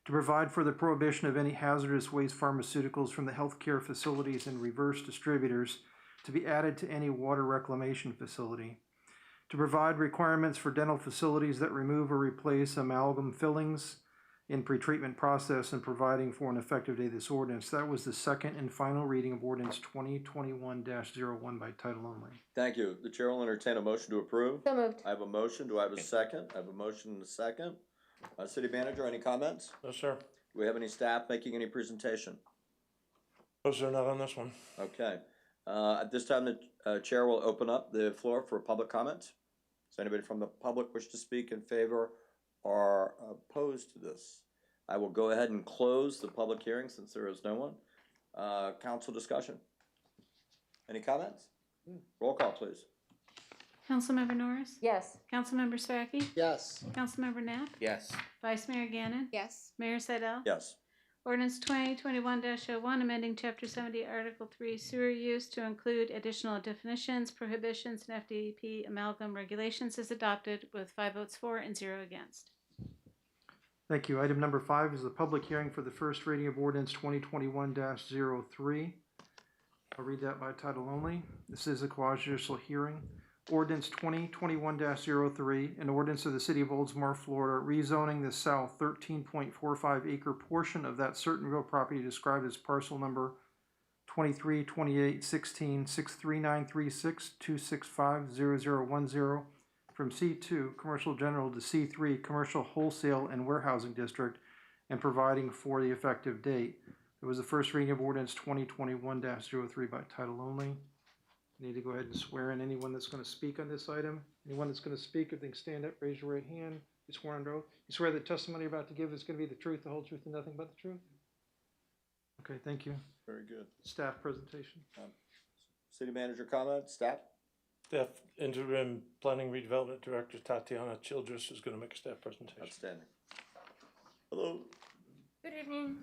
to provide for the prohibition of any hazardous waste pharmaceuticals from the healthcare facilities and reverse distributors to be added to any water reclamation facility, to provide requirements for dental facilities that remove or replace amalgam fillings in pretreatment process, and providing for an effective date of this ordinance. That was the second and final reading of ordinance 2021-01 by title only. Thank you. The chair will entertain a motion to approve. So moved. I have a motion. Do I have a second? I have a motion and a second. City Manager, any comments? No, sir. Do we have any staff making any presentation? No, sir, not on this one. Okay. At this time, the chair will open up the floor for public comments. Does anybody from the public wish to speak in favor or opposed to this? I will go ahead and close the public hearing since there is no one. Council discussion. Any comments? Roll call, please. Councilmember Norris? Yes. Councilmember Starkey? Yes. Councilmember Knapp? Yes. Vice Mayor Gannon? Yes. Mayor Seidel? Yes. Ordinance 2021-01, amending Chapter 70, Article 3, sewer use to include additional definitions, prohibitions, and FDP amalgam regulations is adopted with 5 votes for and 0 against. Thank you. Item number 5 is the public hearing for the first reading of ordinance 2021-03. I'll read that by title only. This is a quasi-judicial hearing. Ordinance 2021-03, an ordinance of the City of Oldsmar, Florida, rezoning the south 13.45 acre portion of that certain real property described as parcel number 232816-63936-2650010 from C2 Commercial General to C3 Commercial Wholesale and Warehousing District, and providing for the effective date. It was the first reading of ordinance 2021-03 by title only. Need to go ahead and swear in anyone that's going to speak on this item. Anyone that's going to speak, if they can stand up, raise your right hand. You swear under oath. You swear the testimony you're about to give is going to be the truth, the whole truth, and nothing but the truth? Okay, thank you. Very good. Staff presentation. City Manager comment, staff? Staff Interim Planning Redevelopment Director Tatiana Childress is gonna make a staff presentation. Outstanding. Hello. Good evening.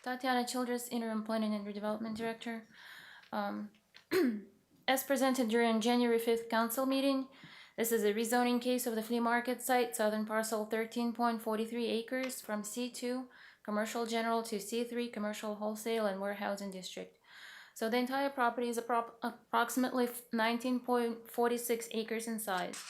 Tatiana Childress, Interim Planning and Redevelopment Director. As presented during January 5th council meeting, this is a rezoning case of the flea market site, southern parcel 13.43 acres from C2 Commercial General to C3 Commercial Wholesale and Warehousing District. So the entire property is approximately 19.46 acres in size.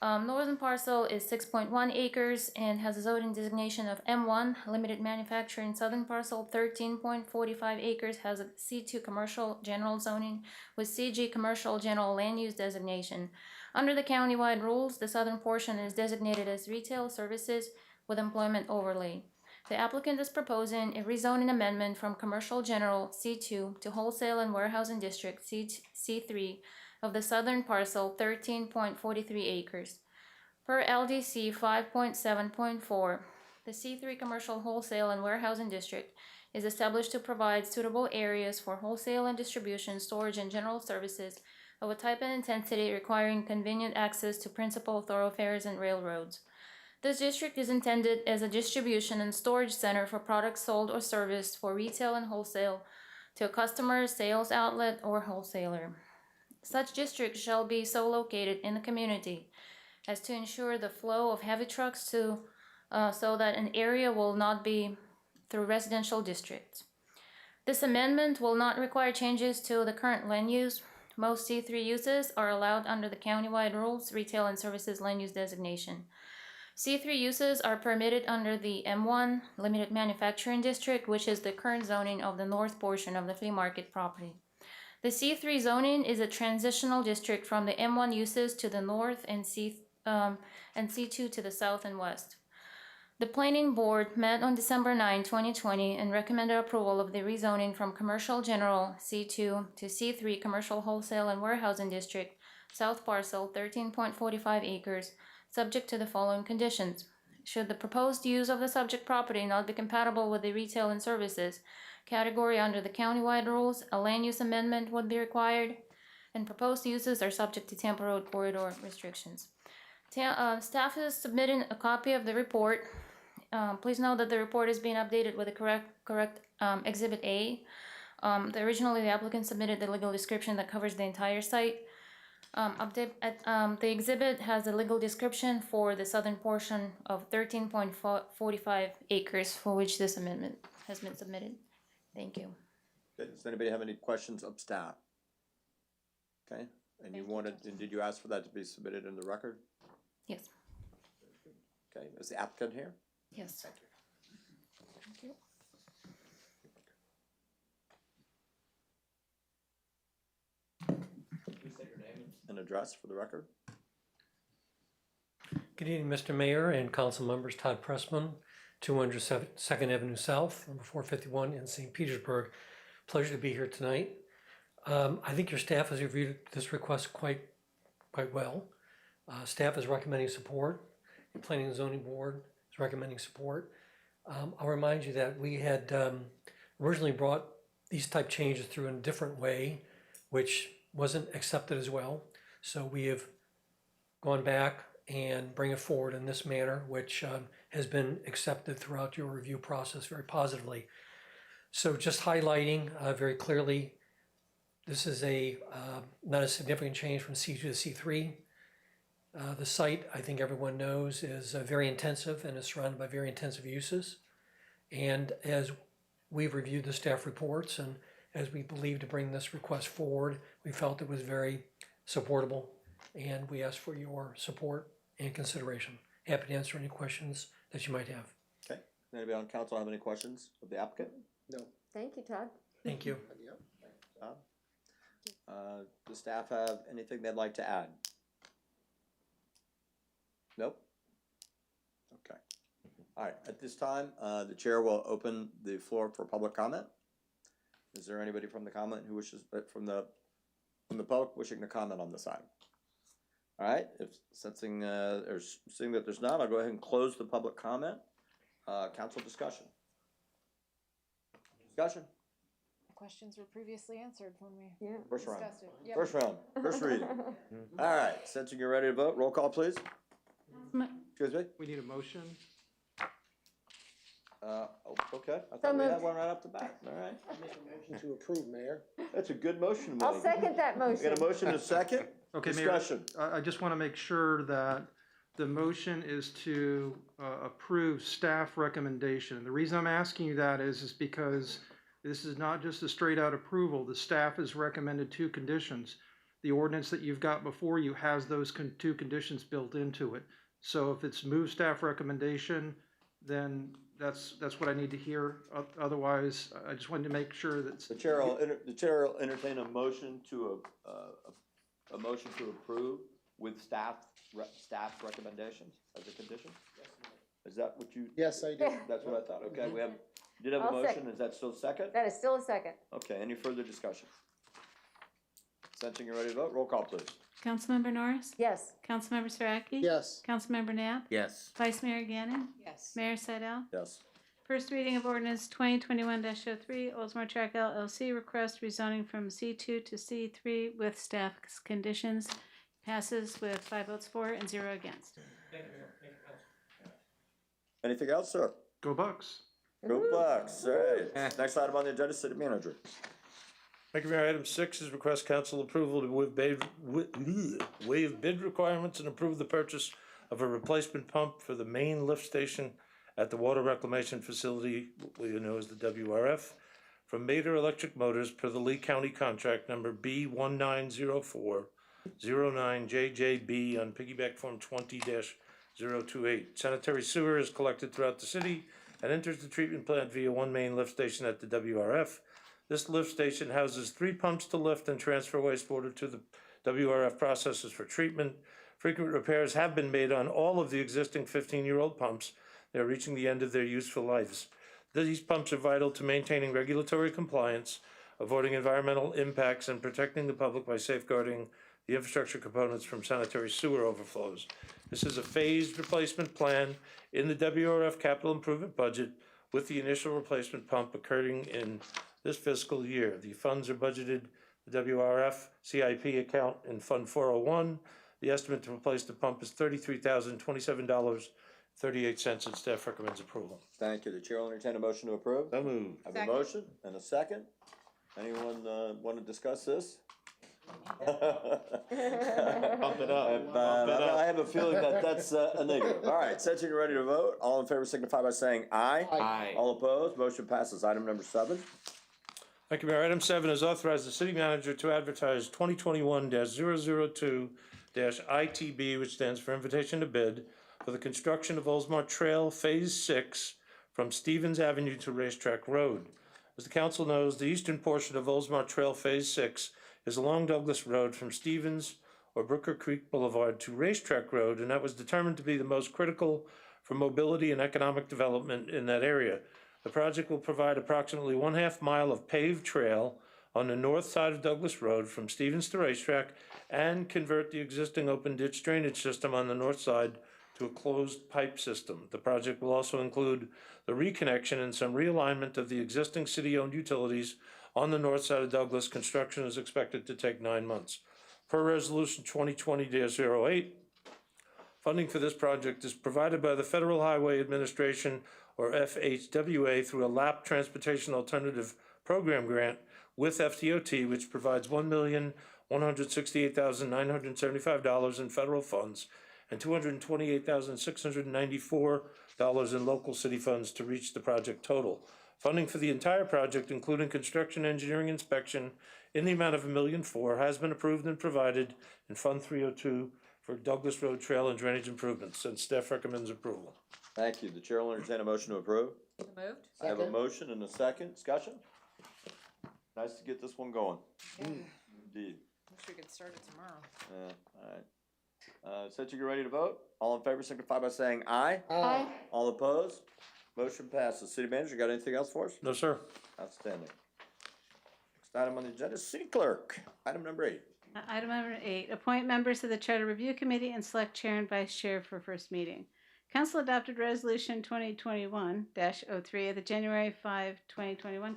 Northern parcel is 6.1 acres and has a zoning designation of M1, limited manufacturing. Southern parcel, 13.45 acres, has a C2 commercial general zoning with CG commercial general land use designation. Under the countywide rules, the southern portion is designated as retail services with employment overlay. The applicant is proposing a rezoning amendment from commercial general C2 to wholesale and warehousing district C3 of the southern parcel, 13.43 acres. Per LDC 5.7.4, the C3 commercial wholesale and warehousing district is established to provide suitable areas for wholesale and distribution, storage, and general services of a type and intensity requiring convenient access to principal thoroughfares and railroads. This district is intended as a distribution and storage center for products sold or serviced for retail and wholesale to a customer, sales outlet, or wholesaler. Such district shall be so located in the community as to ensure the flow of heavy trucks so that an area will not be through residential districts. This amendment will not require changes to the current land use. Most C3 uses are allowed under the countywide rules, retail and services land use designation. C3 uses are permitted under the M1 limited manufacturing district, which is the current zoning of the north portion of the flea market property. The C3 zoning is a transitional district from the M1 uses to the north and C2 to the south and west. The Planning Board met on December 9, 2020 and recommended approval of the rezoning from Commercial General C2 to C3 Commercial Wholesale and Warehousing District, South Parcel, 13.45 acres, subject to the following conditions. Should the proposed use of the subject property not be compatible with the retail and services category under the countywide rules, a land use amendment would be required, and proposed uses are subject to Tampa Road corridor restrictions. Staff is submitting a copy of the report. Please note that the report is being updated with the correct Exhibit A. Originally, the applicant submitted the legal description that covers the entire site. The exhibit has a legal description for the southern portion of 13.45 acres for which this amendment has been submitted. Thank you. Okay, does anybody have any questions of staff? Okay, and and did you ask for that to be submitted in the record? Yes. Okay, is the applicant here? Yes. Thank you. Thank you. Please state your name and address for the record. Good evening, Mr. Mayor and council members. Todd Pressman, 200 2nd Avenue South, number 451 in St. Petersburg. Pleasure to be here tonight. I think your staff has reviewed this request quite well. Staff is recommending support. The Planning and Zoning Board is recommending support. I'll remind you that we had originally brought these type changes through in a different way, which wasn't accepted as well. So we have gone back and bring it forward in this manner, which has been accepted throughout your review process very positively. So just highlighting very clearly, this is not a significant change from C2 to C3. The site, I think everyone knows, is very intensive and is surrounded by very intensive uses. And as we've reviewed the staff reports and as we believe to bring this request forward, we felt it was very supportable, and we ask for your support and consideration. Happy to answer any questions that you might have. Okay, anybody on council have any questions of the applicant? No. Thank you, Todd. Thank you. Does staff have anything they'd like to add? Nope? Okay. All right, at this time, the chair will open the floor for public comment. Is there anybody from the comment who wishes, from the public wishing to comment on this item? All right, if seeing that there's not, I'll go ahead and close the public comment. Council discussion. Discussion. Questions were previously answered when we First round. discussed it. Yep. First round. First reading. All right, since you're ready to vote, roll call, please. Excuse me? We need a motion. Okay. I thought we had one right off the bat. All right. Make a motion to approve, Mayor. That's a good motion, I'll Mike. second that We motion. got a motion and a second? Okay, Mayor, Discussion. I just want to make sure that the motion is to approve staff recommendation. The reason I'm asking you that is because this is not just a straight out approval. The staff has recommended two conditions. the ordinance that you've got before you has those two conditions built into it. So if it's move staff recommendation, then that's what I need to hear. Otherwise, I just wanted to make sure that. The chair will entertain a motion to a motion to approve with staff recommendations as a condition? Is that what you? Yes, I do. That's what I thought. Okay, we have, did have a I'll motion. second. Is that still second? That is still a second. Okay, any further discussion? Sensing you're ready to vote, roll call please. Councilmember Norris? Yes. Councilmember Saraki? Yes. Councilmember Nab? Yes. Vice Mayor Gannon? Yes. Mayor Seidel? Yes. First reading of ordinance 2021-03, Oldsmar Track LLC request rezoning from C2 to C3 with staff's conditions. Passes with 5 votes for and 0 against. Anything else, sir? Go Bucks. Go Bucks, all right. Next item on the agenda, city manager. Thank you, Mayor. Item 6 is request council approval to waive bid requirements and approve the purchase of a replacement pump for the main lift station at the water reclamation facility, we know as the WRF, from Mater Electric Motors per the Lee County contract number B190409JJB on piggyback form 20-028. Sanitary sewer is collected throughout the city and enters the treatment plant via one main lift station at the WRF. This lift station houses 3 pumps to lift and transfer wastewater to the WRF processes for treatment. Frequent repairs have been made on all of the existing 15-year-old pumps. They are reaching the end of their useful lives. These pumps are vital to maintaining regulatory compliance, avoiding environmental impacts, and protecting the public by safeguarding the infrastructure components from sanitary sewer overflows. This is a phased replacement plan in the WRF capital improvement budget, with the initial replacement pump occurring in this fiscal year. The funds are budgeted, the WRF CIP account in Fund 401. The estimate to replace the pump is $33,027.38, and staff recommends approval. Thank you. The chair will entertain a motion to approve. So moved. I have Second. a motion and a second. Anyone want to discuss this? Bump it up. I have a feeling that that's a negative. All right, since you're ready to vote, all in favor signify by saying aye. Aye. All opposed, motion passes. Item number 7. Thank you, Mayor. Item 7 is authorize the city manager to advertise 2021-002-ITB, which stands for Invitation to Bid, for the construction of Oldsmar Trail Phase 6 from Stevens Avenue to Racetrack Road. As the council knows, the eastern portion of Oldsmar Trail Phase 6 is along Douglas Road from Stevens or Brooker Creek Boulevard to Racetrack Road, and that was determined to be the most critical for mobility and economic development in that area. The project will provide approximately 1/2 mile of paved trail on the north side of Douglas Road from Stevens to Racetrack and convert the existing open ditch drainage system on the north side to a closed pipe system. The project will also include the reconnection and some realignment of the existing city-owned utilities on the north side of Douglas. Construction is expected to take 9 months. Per Resolution 2020-08, funding for this project is provided by the Federal Highway Administration, or FHWA, through a LAP Transportation Alternative Program grant with FDOT, which provides $1,168,975 in federal funds and $228,694 in local city funds to reach the project total. Funding for the entire project, including construction, engineering, inspection, in the amount of $1.4 million, has been approved and provided in Fund 302 for Douglas Road Trail and drainage improvements, and staff recommends approval. Thank you. The chair will entertain a motion to approve. So moved. I have a motion and a second. Discussion? Nice to get this one going. Indeed. Wish we could start it tomorrow. All right. Since you're ready to vote, all in favor signify by saying aye. Aye. All opposed? Motion passes. City manager, got anything else for us? No, sir. Outstanding. Next item on the agenda, city clerk. Item number 8. Item number 8, appoint members of the Charter Review Committee and select chair and vice chair for first meeting. Council adopted Resolution 2021-03 at the January 5, 2021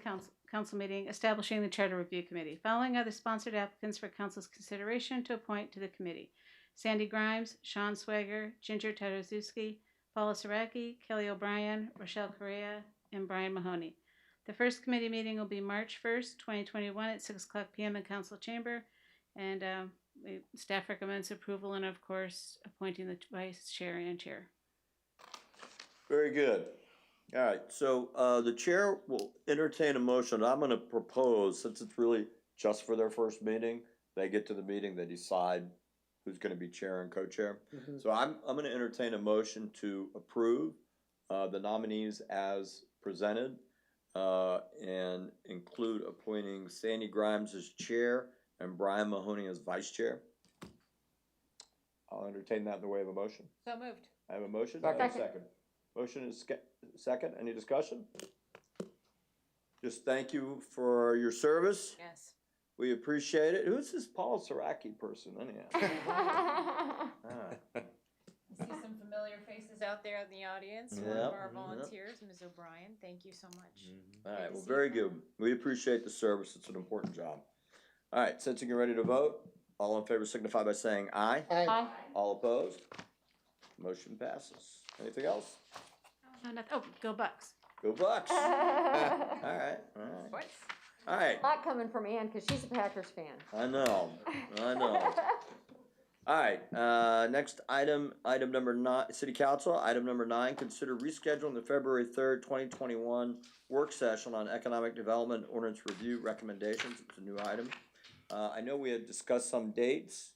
council meeting establishing the Charter Review Committee. Following are the sponsored applicants for council's consideration to appoint to the committee: Sandy Grimes, Sean Swager, Ginger Tadozowski, Paula Saraki, Kelly O'Brien, Rochelle Correa, and Brian Mahoney. The first committee meeting will be March 1st, 2021 at 6 o'clock p.m. in council chamber. And staff recommends approval and, of course, appointing the vice chair and chair. Very good. All right, so the chair will entertain a motion. I'm going to propose, since it's really just for their first meeting, they get to the meeting, they decide who's gonna be chair and co-chair. Mhm. So I'm gonna entertain a motion to approve, the nominees as presented, and include appointing Sandy Grimes as chair and Brian Mahoney as vice chair. I'll entertain that in the way of a motion. So moved. I have a motion, I have a Second. second. Motion is second, any discussion? Just thank you for your service, Yes. we appreciate it. Who's this Paul Saraki person anyhow? Ah. I see some familiar faces out there in the audience. One Yep, of our yep. volunteers, Ms. O'Brien. Thank you so much. All right, to well, see very you. good. We appreciate the service. It's an important job. All right, since you're ready to vote, all in favor signify by saying aye. Aye. All opposed? Motion passes. Anything else? Oh, go Bucks. Go Bucks. All right, all right. What? All right, Not coming from Ann, cause she's a Packers fan. I know. All right, next item number 9, City Council, item number 9, consider rescheduling the February 3rd, 2021 work session on economic development ordinance review recommendations. It's a new item. I know we had discussed some dates.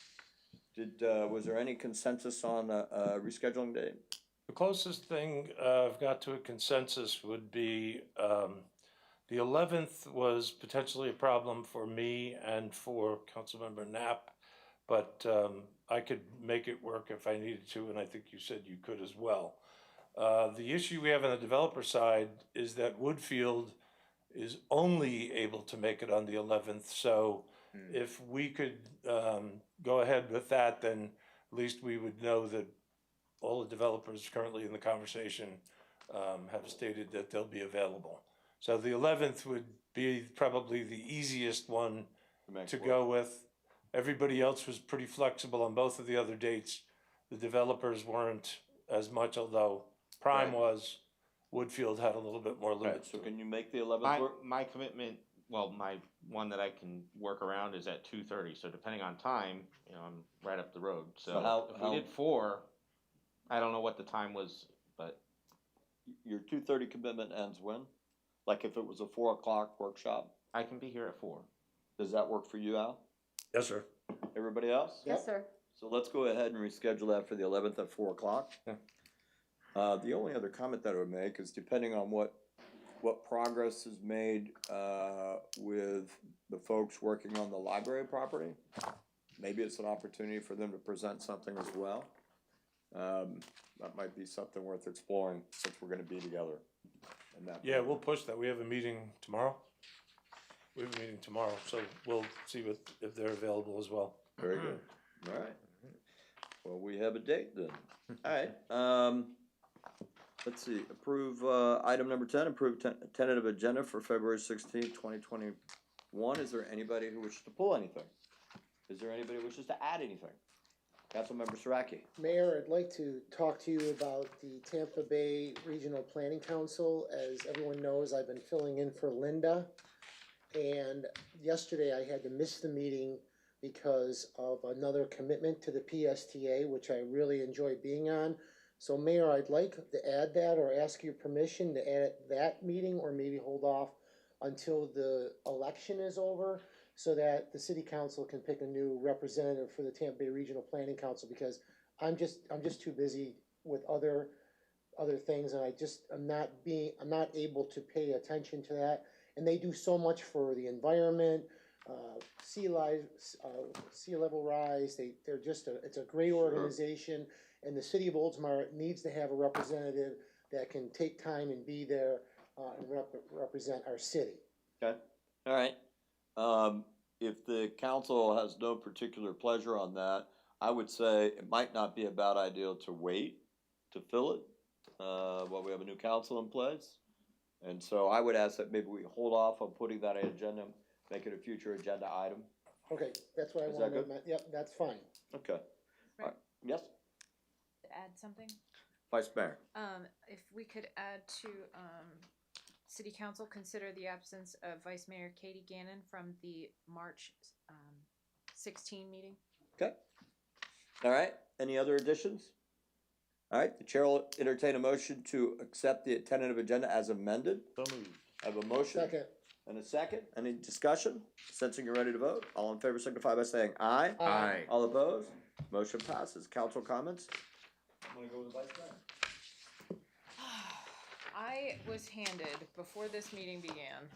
Was there any consensus on a rescheduling date? The closest thing I've got to a consensus would be the 11th was potentially a problem for me and for Councilmember Knapp, but I could make it work if I needed to, and I think you said you could as well. The issue we have on the developer side is that Woodfield is only able to make it on the 11th, so if we could go ahead with that, then at least we would know that all the developers currently in the conversation have stated that they'll be available. So the 11th would be probably the easiest one to go with. Everybody else was pretty flexible on both of the other dates. The developers weren't as much, although Prime was. Woodfield had a little bit more All right, limits. so can you make the 11th work? My commitment, well, my one that I can work around is at 2:30, so depending on time, I'm right up the road. So So if how- we did 4, I don't know what the time was, but Your 2:30 commitment ends when? Like if it was a 4 o'clock workshop? I can be here at 4. Does that work for you, Al? Yes, sir. Everybody else? Yes, sir. So let's go ahead and reschedule that for the 11th at 4 o'clock. Yeah. The only other comment that I would make is depending on what progress is made, with the folks working on the library property, maybe it's an opportunity for them to present something as well. That might be something worth exploring since we're gonna be together. in that Yeah, program. we'll push that. We have a meeting tomorrow. So we'll see if they're available as well. Very good. All right. Well, we have a date then. All right. Let's see, approve, item number 10, approve tentative agenda for February 16th, 2021. Is there anybody who wishes to pull anything? Is there anybody who wishes to add anything? Councilmember Saraki. Mayor, I'd like to talk to you about the Tampa Bay Regional Planning Council. As everyone knows, I've been filling in for Linda. And yesterday I had to miss the meeting because of another commitment to the PSTA, which I really enjoy being on. So Mayor, I'd like to add that or ask your permission to add that meeting or maybe hold off until the election is over so that the city council can pick a new representative for the Tampa Bay Regional Planning Council, because I'm just too busy with other things, and I'm not able to pay attention to that. And they do so much for the environment, sea level rise. They're just it's a great organization, and the city of Oldsmar needs to have a representative that can take time and be there and represent our city. Okay, all right. If the council has no particular pleasure on that, I would say it might not be a bad idea to wait to fill it, while we have a new council in place. And so I would ask that maybe we hold off on putting that on agenda, make it a future agenda item. Okay, that's what I Is that wanted. good? Yep, that's fine. Okay. All right. Yes, To add something? Vice Mayor. If we could add to, City Council consider the absence of Vice Mayor Katie Gannon from the March 16 meeting. Okay. All right, any other additions? All right, the chair will entertain a motion to accept the tentative agenda as amended. So moved. I have a motion. Second. And a second, any discussion? Sensing you're ready to vote, all in favor signify by saying aye. Aye. All opposed? Motion passes. Council comments? I'm gonna go with Vice Mayor. I was handed, before this meeting began,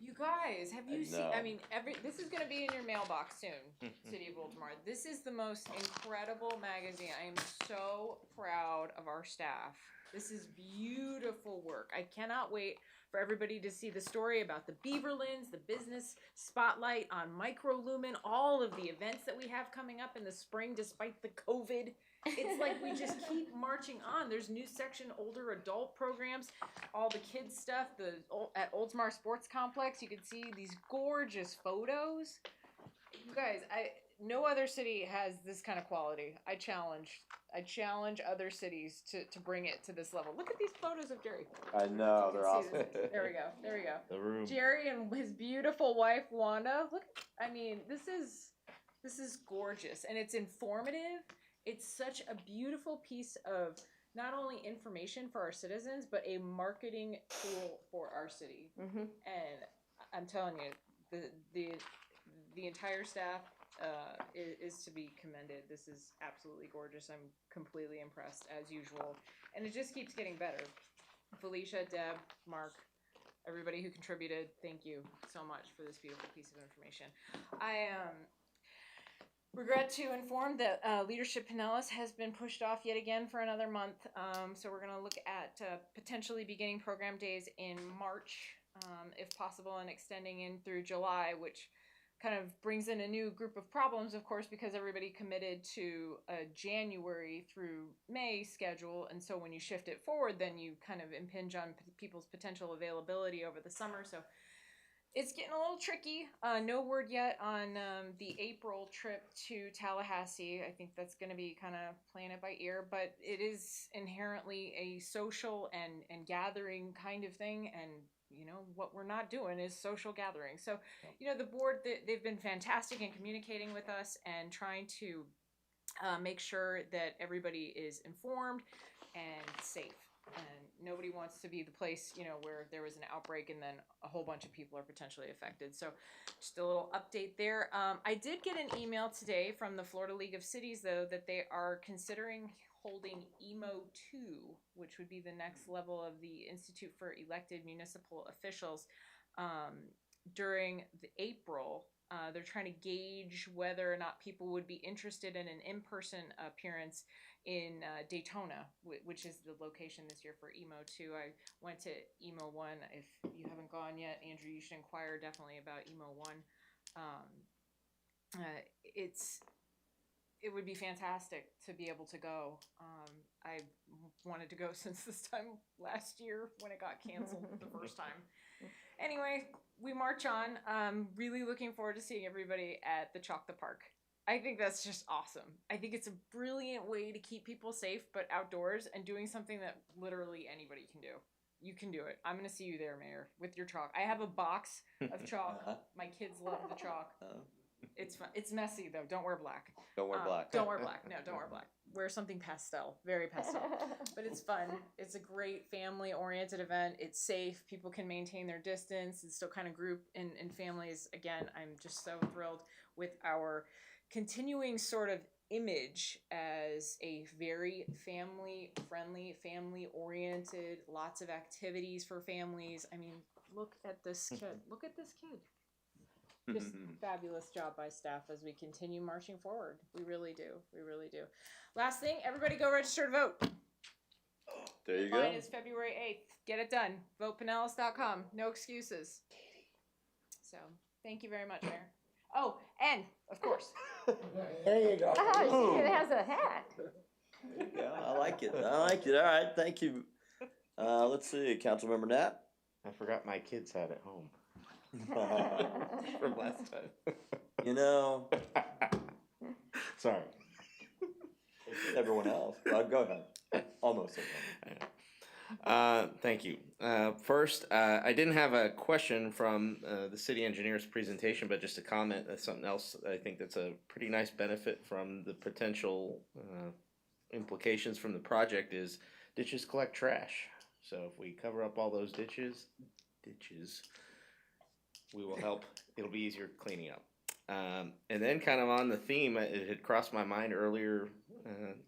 you guys, have you seen, I know. mean, this is gonna be in your mailbox soon, City of Oldsmar. This is the most incredible magazine. I am so proud of our staff. This is beautiful work. I cannot wait for everybody to see the story about the Beaverlands, the business spotlight on Microlumen, all of the events that we have coming up in the spring despite the COVID. It's like we just keep marching on. There's new section, older adult programs, all the kids stuff, at Oldsmar Sports Complex, you can see these gorgeous photos. You guys, no other city has this kind of quality. I challenge other cities to bring it to this level. Look at these photos of Jerry. I know, You they're can see awesome. this. There we go. There we go. The room. Jerry and his beautiful wife Wanda. Look, I mean, this is gorgeous and it's informative. It's such a beautiful piece of not only information for our citizens, but a marketing tool for our city. Mhm. And I'm telling you, the entire staff is to be commended. This is absolutely gorgeous. I'm completely impressed as usual, and it just keeps getting better. Felicia, Deb, Mark, everybody who contributed, thank you so much for this beautiful piece of information. I regret to inform that Leadership Pinellas has been pushed off yet again for another month. So we're going to look at potentially beginning program days in March, if possible, and extending in through July, which kind of brings in a new group of problems, of course, because everybody committed to a January through May schedule. And so when you shift it forward, then you kind of impinge on people's potential availability over the summer. So it's getting a little tricky. No word yet on the April trip to Tallahassee. I think that's going to be kind of playing it by ear, but it is inherently a social and gathering kind of thing. And, you know, what we're not doing is social gathering. So, you know, the board, they've been fantastic in communicating with us and trying to make sure that everybody is informed and safe. And nobody wants to be the place, you know, where there was an outbreak and then a whole bunch of people are potentially affected. So just a little update there. I did get an email today from the Florida League of Cities, though, that they are considering holding EMO 2, which would be the next level of the Institute for Elected Municipal Officials, during the April. They're trying to gauge whether or not people would be interested in an in-person appearance in Daytona, which is the location this year for EMO 2. I went to EMO 1. If you haven't gone yet, Andrew, you should inquire definitely about EMO 1. It would be fantastic to be able to go. I wanted to go since this time last year when it got canceled the first time. Anyway, we march on. Really looking forward to seeing everybody at the Chalk the Park. I think that's just awesome. I think it's a brilliant way to keep people safe, but outdoors and doing something that literally anybody can do. You can do it. I'm going to see you there, Mayor, with your chalk. I have a box of chalk. My kids love the chalk. It's fun. It's messy, though. Don't wear black. Don't wear black. Don't wear black. No, don't wear black. Wear something pastel. Very pastel. But it's fun. It's a great family-oriented event. It's safe. People can maintain their distance and still kind of group in families. Again, I'm just so thrilled with our continuing sort of image as a very family-friendly, family-oriented, lots of activities for families. I mean, look at this kid. Look at this kid. Just fabulous job by staff as we continue marching forward. We really do. We really do. Last thing, everybody go register to vote. There you Deadline go. is February 8th. Get it done. VotePinellas.com. No excuses. So, thank you very much, Mayor. Oh, and, of course. There you go. Oh, it has a hat. There you go. I like it. I like it. All right. Thank you. Let's see. Councilmember Knapp. I forgot my kids had at home. From last time. You know. Sorry. Everyone else. Go ahead. Almost everyone. Thank you. First, I didn't have a question from the city engineer's presentation, but just a comment. That's something else I think that's a pretty nice benefit from the potential implications from the project is ditches collect trash. So if we cover up all those ditches, we will help. It'll be easier cleaning up. And then kind of on the theme, it had crossed my mind earlier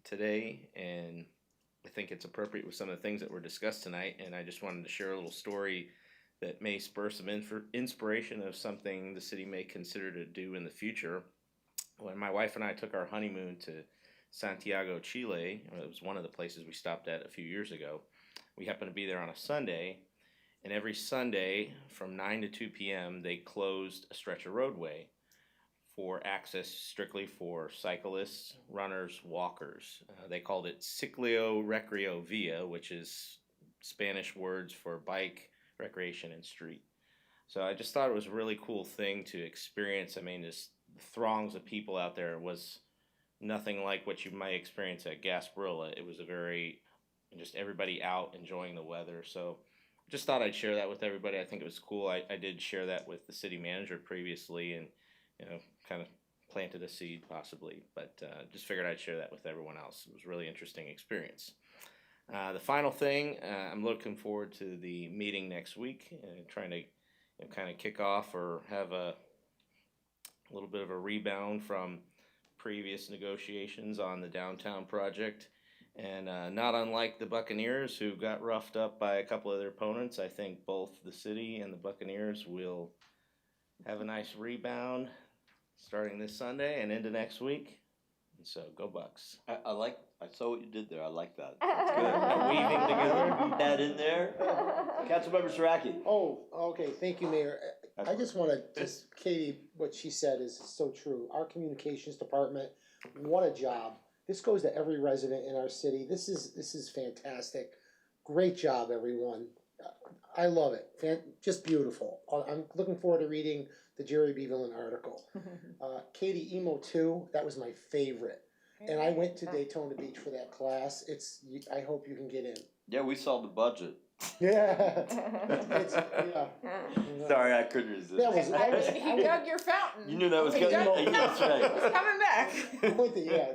today, and I think it's appropriate with some of the things that were discussed tonight, and I just wanted to share a little story that may spur some inspiration of something the city may consider to do in the future. When my wife and I took our honeymoon to Santiago, Chile, it was one of the places we stopped at a few years ago. We happened to be there on a Sunday, and every Sunday from 9 to 2 p.m. they closed a stretch of roadway for access strictly for cyclists, runners, walkers. They called it Ciclio Recreo Via, which is Spanish words for bike, recreation, and street. So I just thought it was a really cool thing to experience. I mean, just throngs of people out there was nothing like what you might experience at Gasparilla. It was a very, just everybody out enjoying the weather. So just thought I'd share that with everybody. I think it was cool. I did share that with the city manager previously, and kind of planted a seed possibly, but just figured I'd share that with everyone else. It was a really interesting experience. The final thing, I'm looking forward to the meeting next week, trying to kind of kick off or have a little bit of a rebound from previous negotiations on the downtown project. And not unlike the Buccaneers, who got roughed up by a couple of their opponents, I think both the city and the Buccaneers will have a nice rebound starting this Sunday and into next week. And so go Bucks. I saw what you did there. I like that. That's good. Weaving together, that in there. Councilmember Saraki. Oh, okay, thank you, Mayor. I just wanna, Katie, what she said is so true. Our communications department, what a job. This goes to every resident in our city. This is fantastic. Great job, everyone. I love it. Just beautiful. I'm looking forward to reading the Jerry Bevelin article. Katie, Emo 2, that was my favorite. And I went to Daytona Beach for that class. I hope you can get in. Yeah, we saw the budget. Yeah. Sorry, I couldn't resist. That was, He dug your fountain. You knew that was He coming. dug the That's fountain. right. It's coming back.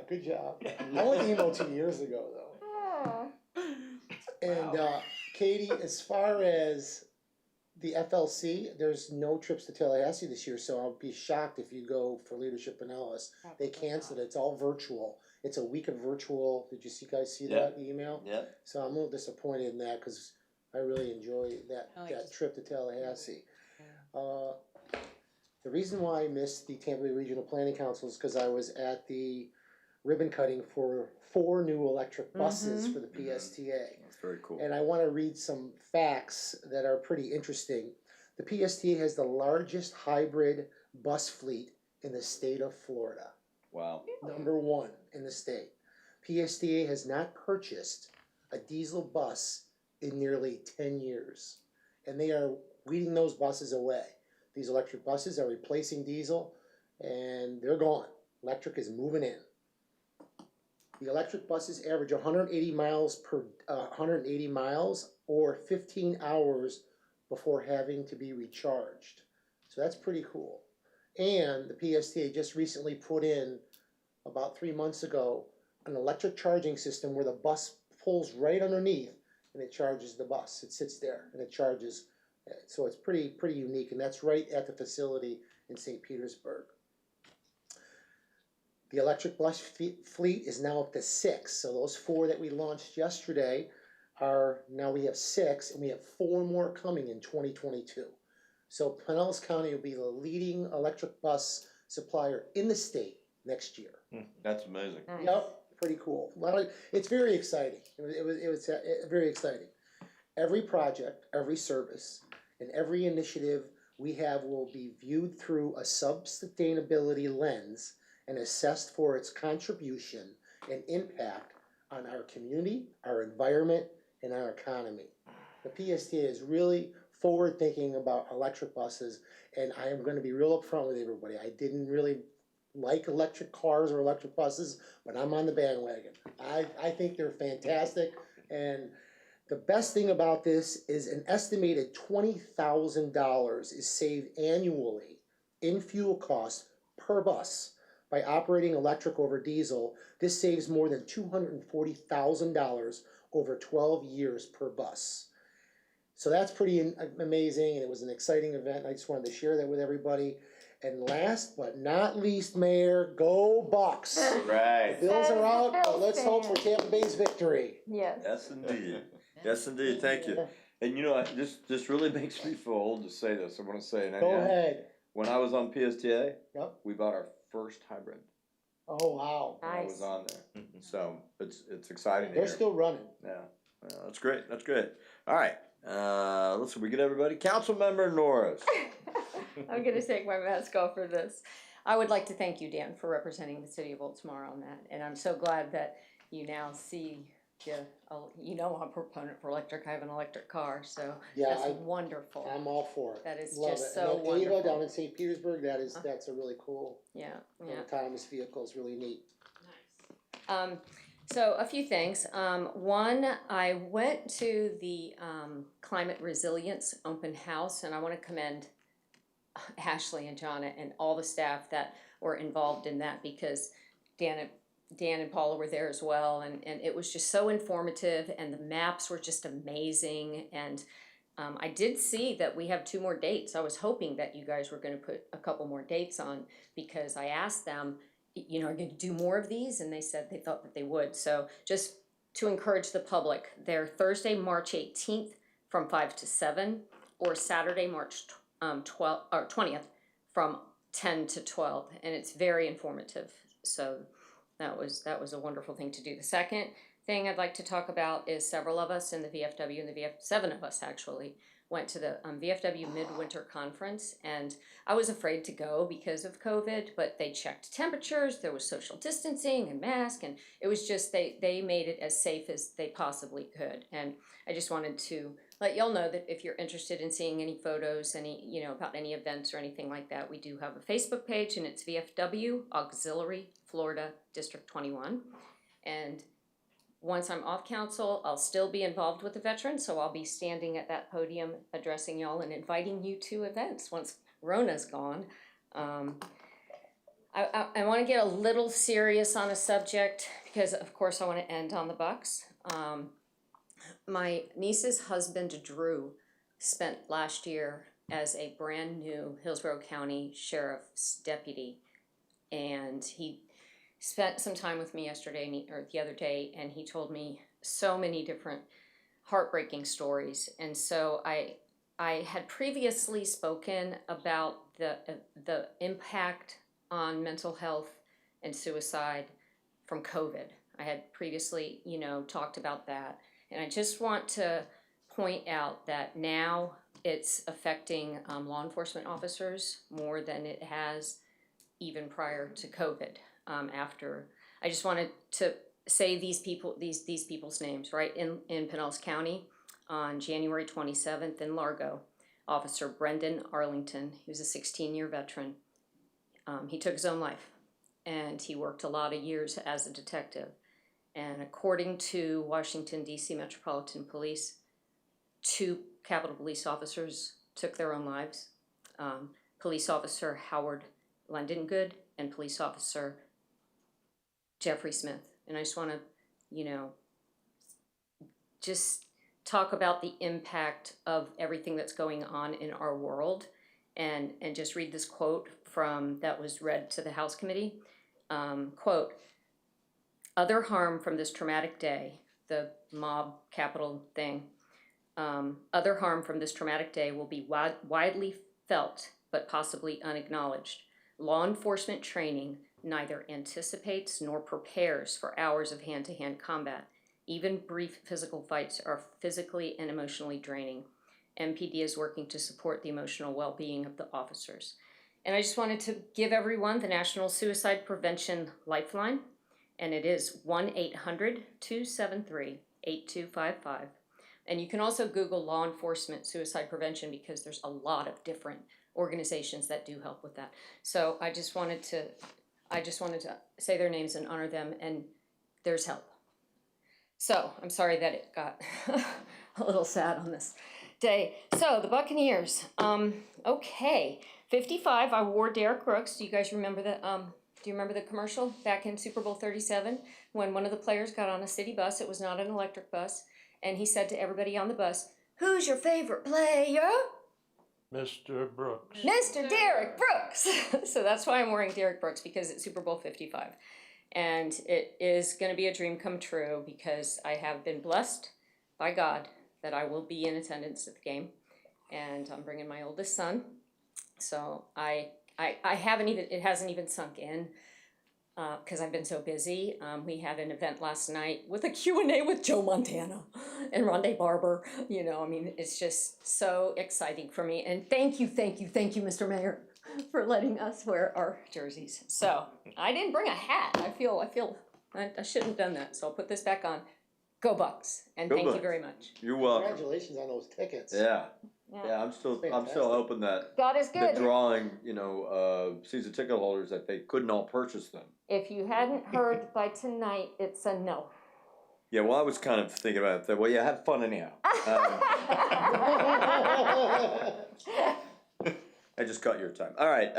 good job. I went to Emo 2 years ago, though. And Katie, as far as the FLC, there's no trips to Tallahassee this year, so I'll be shocked if you go for Leadership in Ellis. They canceled it. It's all virtual. It's a week of virtual. Did you guys see that email? Yeah. So I'm a little disappointed in that because I really enjoy that trip to Tallahassee. The reason why I missed the Tampa Bay Regional Planning Council is because I was at the ribbon cutting for 4 new electric buses for the PSTA. That's very cool. And I want to read some facts that are pretty interesting. The PSTA has the largest hybrid bus fleet in the state of Florida. Wow. Number 1 in the state. PSTA has not purchased a diesel bus in nearly 10 years. And they are weeding those buses away. These electric buses are replacing diesel, and they're gone. Electric is moving in. The electric buses average 180 miles or 15 hours before having to be recharged. So that's pretty cool. And the PSTA just recently put in, about 3 months ago, an electric charging system where the bus pulls right underneath and it charges the bus. It sits there and it charges. So it's pretty unique, and that's right at the facility in St. Petersburg. The electric bus fleet is now up to 6. So those 4 that we launched yesterday now we have 6, and we have 4 more coming in 2022. So Pinellas County will be the leading electric bus supplier in the state next year. That's amazing. Nice. Yep, pretty cool. It's very exciting. It was very exciting. Every project, every service, and every initiative we have will be viewed through a sustainability lens and assessed for its contribution and impact on our community, our environment, and our economy. The PSTA is really forward thinking about electric buses, and I am going to be real upfront with everybody. I didn't really like electric cars or electric buses, but I'm on the bandwagon. I think they're fantastic, and the best thing about this is an estimated $20,000 is saved annually in fuel costs per bus by operating electric over diesel. This saves more than $240,000 over 12 years per bus. So that's pretty amazing, and it was an exciting event. I just wanted to share that with everybody. And last but not least, Mayor, go Bucks! Right. The Bills are out, but Bills let's hope for fan. Tampa Bay's victory. Yes. Yes, indeed. Yes, indeed. Thank you. And you know, this really makes me feel old to say this. I want to say it. Go ahead. When I was on PSTA, Yep. we bought our first hybrid. Oh, wow. When I was on there. So it's exciting to They're hear. still running. Yeah. That's great. That's great. All right. Listen, we get everybody. Councilmember Norris. I'm gonna take my mask off for this. I would like to thank you, Dan, for representing the city of Oldsmar on that, and I'm so glad that you now see, you know, I'm a proponent for electric. I have an electric car, so Yeah, that's wonderful. I'm all for it. That is Love just it. so And then Ava wonderful. down in St. Petersburg, that's a really cool Yeah, autonomous vehicle. It's really neat. So a few things. One, I went to the climate resilience open house, and I want to commend Ashley and Jonna and all the staff that were involved in that, because Dan and Paula were there as well, and it was just so informative, and the maps were just amazing. And I did see that we have 2 more dates. I was hoping that you guys were going to put a couple more dates on, because I asked them, you know, are you going to do more of these? And they said they thought that they would. So just to encourage the public, they're Thursday, March 18th from 5 to 7, or Saturday, March 20th from 10 to 12. And it's very informative. So that was a wonderful thing to do. The second thing I'd like to talk about is several of us in the VFW, and the 7 of us actually, went to the VFW Midwinter Conference, and I was afraid to go because of COVID, but they checked temperatures, there was social distancing and mask, and it was just, they made it as safe as they possibly could. And I just wanted to let y'all know that if you're interested in seeing any photos, about any events or anything like that, we do have a Facebook page, and it's VFW Auxiliary Florida District 21. And once I'm off council, I'll still be involved with the veterans, so I'll be standing at that podium addressing y'all and inviting you to events once Rona's gone. I want to get a little serious on a subject, because of course I want to end on the Bucks. My niece's husband, Drew, spent last year as a brand new Hillsborough County Sheriff's deputy, and he spent some time with me yesterday, or the other day, and he told me so many different heartbreaking stories. And so I had previously spoken about the impact on mental health and suicide from COVID. I had previously, talked about that. And I just want to point out that now it's affecting law enforcement officers more than it has even prior to COVID. I just wanted to say these people's names, right? In Pinellas County, on January 27th in Largo, Officer Brendan Arlington, who's a 16-year veteran, he took his own life, and he worked a lot of years as a detective. And according to Washington, D.C. Metropolitan Police, 2 Capitol Police officers took their own lives. Police Officer Howard Londongood and Police Officer Jeffrey Smith. And I just want to, just talk about the impact of everything that's going on in our world, and just read this quote that was read to the House Committee. Quote, "Other harm from this traumatic day," the mob Capitol thing, "other harm from this traumatic day will be widely felt but possibly unacknowledged. Law enforcement training neither anticipates nor prepares for hours of hand-to-hand combat. Even brief physical fights are physically and emotionally draining. MPD is working to support the emotional well-being of the officers." And I just wanted to give everyone the National Suicide Prevention Lifeline, and it is 1-800-273-8255. And you can also Google law enforcement suicide prevention, because there's a lot of different organizations that do help with that. So I just wanted to say their names and honor them, and there's help. So I'm sorry that it got a little sad on this day. So the Buccaneers, okay, 55. I wore Derek Brooks. Do you guys remember that? Do you remember the commercial back in Super Bowl 37 when one of the players got on a city bus? It was not an electric bus, and he said to everybody on the bus, Who's your favorite player? Mr. Brooks. Mr. Derek Brooks. So that's why I'm wearing Derek Brooks, because it's Super Bowl 55. And it is going to be a dream come true, because I have been blessed by God that I will be in attendance at the game. And I'm bringing my oldest son. So I haven't even, it hasn't even sunk in, because I've been so busy. We had an event last night with a Q&A with Joe Montana and Rondé Barber. You know, I mean, it's just so exciting for me. And thank you, Mr. Mayor, for letting us wear our jerseys. So I didn't bring a hat. I shouldn't have done that. So I'll put this back on. Go Bucks, and Go thank you Bucks. very much. You're welcome. Congratulations on those tickets. Yeah. Yeah. Yeah, I'm still Fantastic. hoping that God is the good. drawing, season ticket holders, that they couldn't all purchase them. If you hadn't heard by tonight, it's a no. Yeah, well, I was kind of thinking about that. Well, yeah, have fun anyhow. I just cut your time. All right,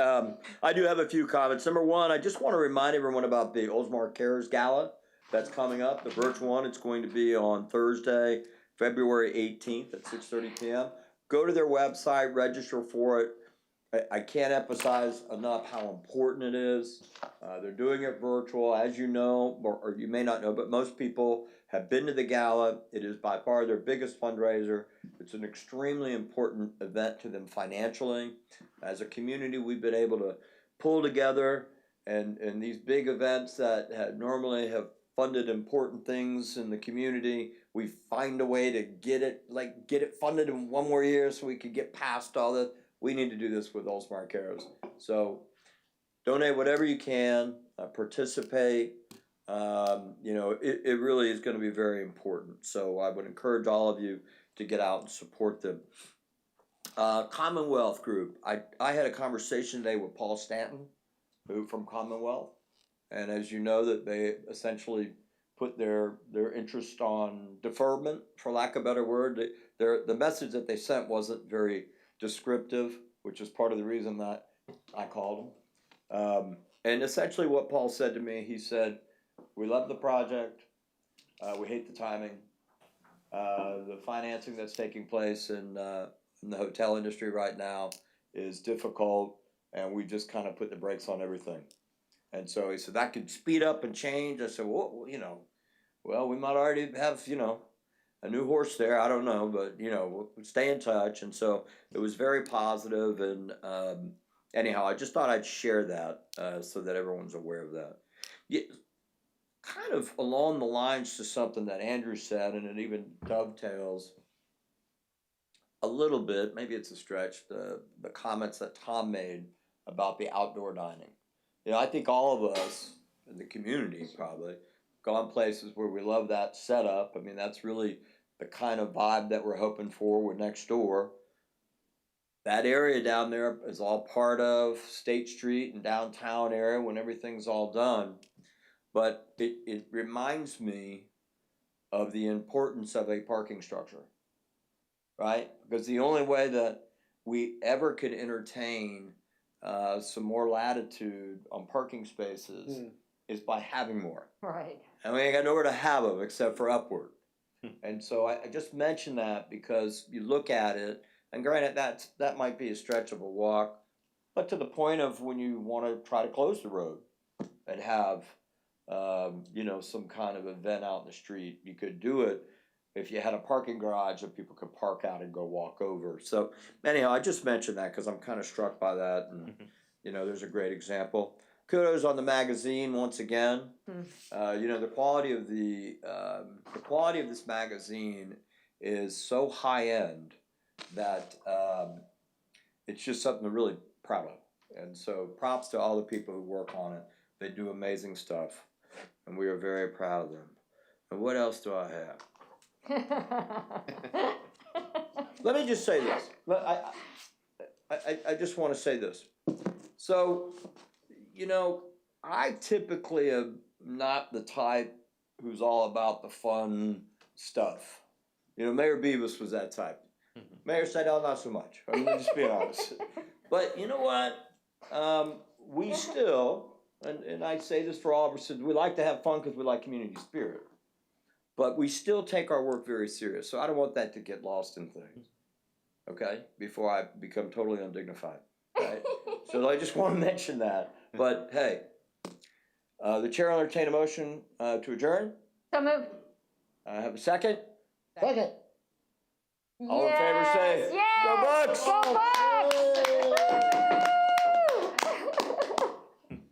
I do have a few comments. Number one, I just want to remind everyone about the Oldsmar Cares Gala that's coming up, the virtual one. It's going to be on Thursday, February 18th at 6:30 p.m. Go to their website, register for it. I can't emphasize enough how important it is. They're doing it virtual, as you know, or you may not know, but most people have been to the gala. It is by far their biggest fundraiser. It's an extremely important event to them financially. As a community, we've been able to pull together and these big events that normally have funded important things in the community. We find a way to get it funded in one more year so we could get past all this. We need to do this with Oldsmar Cares. So donate whatever you can, participate. It really is going to be very important. So I would encourage all of you to get out and support them. Commonwealth Group. I had a conversation today with Paul Stanton, who from Commonwealth. And as you know, that they essentially put their interest on deferment, for lack of a better word. The message that they sent wasn't very descriptive, which is part of the reason that I called him. And essentially what Paul said to me, he said, we love the project, we hate the timing, the financing that's taking place in the hotel industry right now is difficult, and we just kind of put the brakes on everything. And so he said, that could speed up and change. I said, well, we might already have, a new horse there. I don't know, but, we'll stay in touch. And so it was very positive. And anyhow, I just thought I'd share that so that everyone's aware of that. Yeah, kind of along the lines to something that Andrew said, and it even dovetails a little bit, maybe it's a stretch, the comments that Tom made about the outdoor dining. I think all of us in the community probably gone places where we love that setup. I mean, that's really the kind of vibe that we're hoping for with next door. That area down there is all part of State Street and downtown area when everything's all done. But it reminds me of the importance of a parking structure, right? Because the only way that we ever could entertain some more latitude on parking spaces is by having more. Right. And we ain't got nowhere to have them except for upward. And so I just mention that because you look at it, and granted that might be a stretch of a walk, but to the point of when you want to try to close the road and have some kind of event out in the street, you could do it if you had a parking garage that people could park out and go walk over. So anyhow, I just mentioned that because I'm kind of struck by that, and there's a great example. Kudos on the magazine once again. The quality of this magazine is so high end that it's just something to really proud of. And so props to all the people who work on it. They do amazing stuff, and we are very proud of them. And what else do I have? Let me just say this. I just want to say this. So, I typically am not the type who's all about the fun stuff. Mayor Beavis was that type. Mayor Seidel, not so much. I'm just being honest. But you know what? We still, and I say this for all of us, we like to have fun because we like community spirit. but we still take our work very serious, so I don't want that to get lost in things, okay? Before I become totally undignified, right? So I just want to mention that, but hey, the chair will entertain a motion to adjourn. So moved. I have a second. Second. All in favor say, Yes, go Bucks! Go Bucks!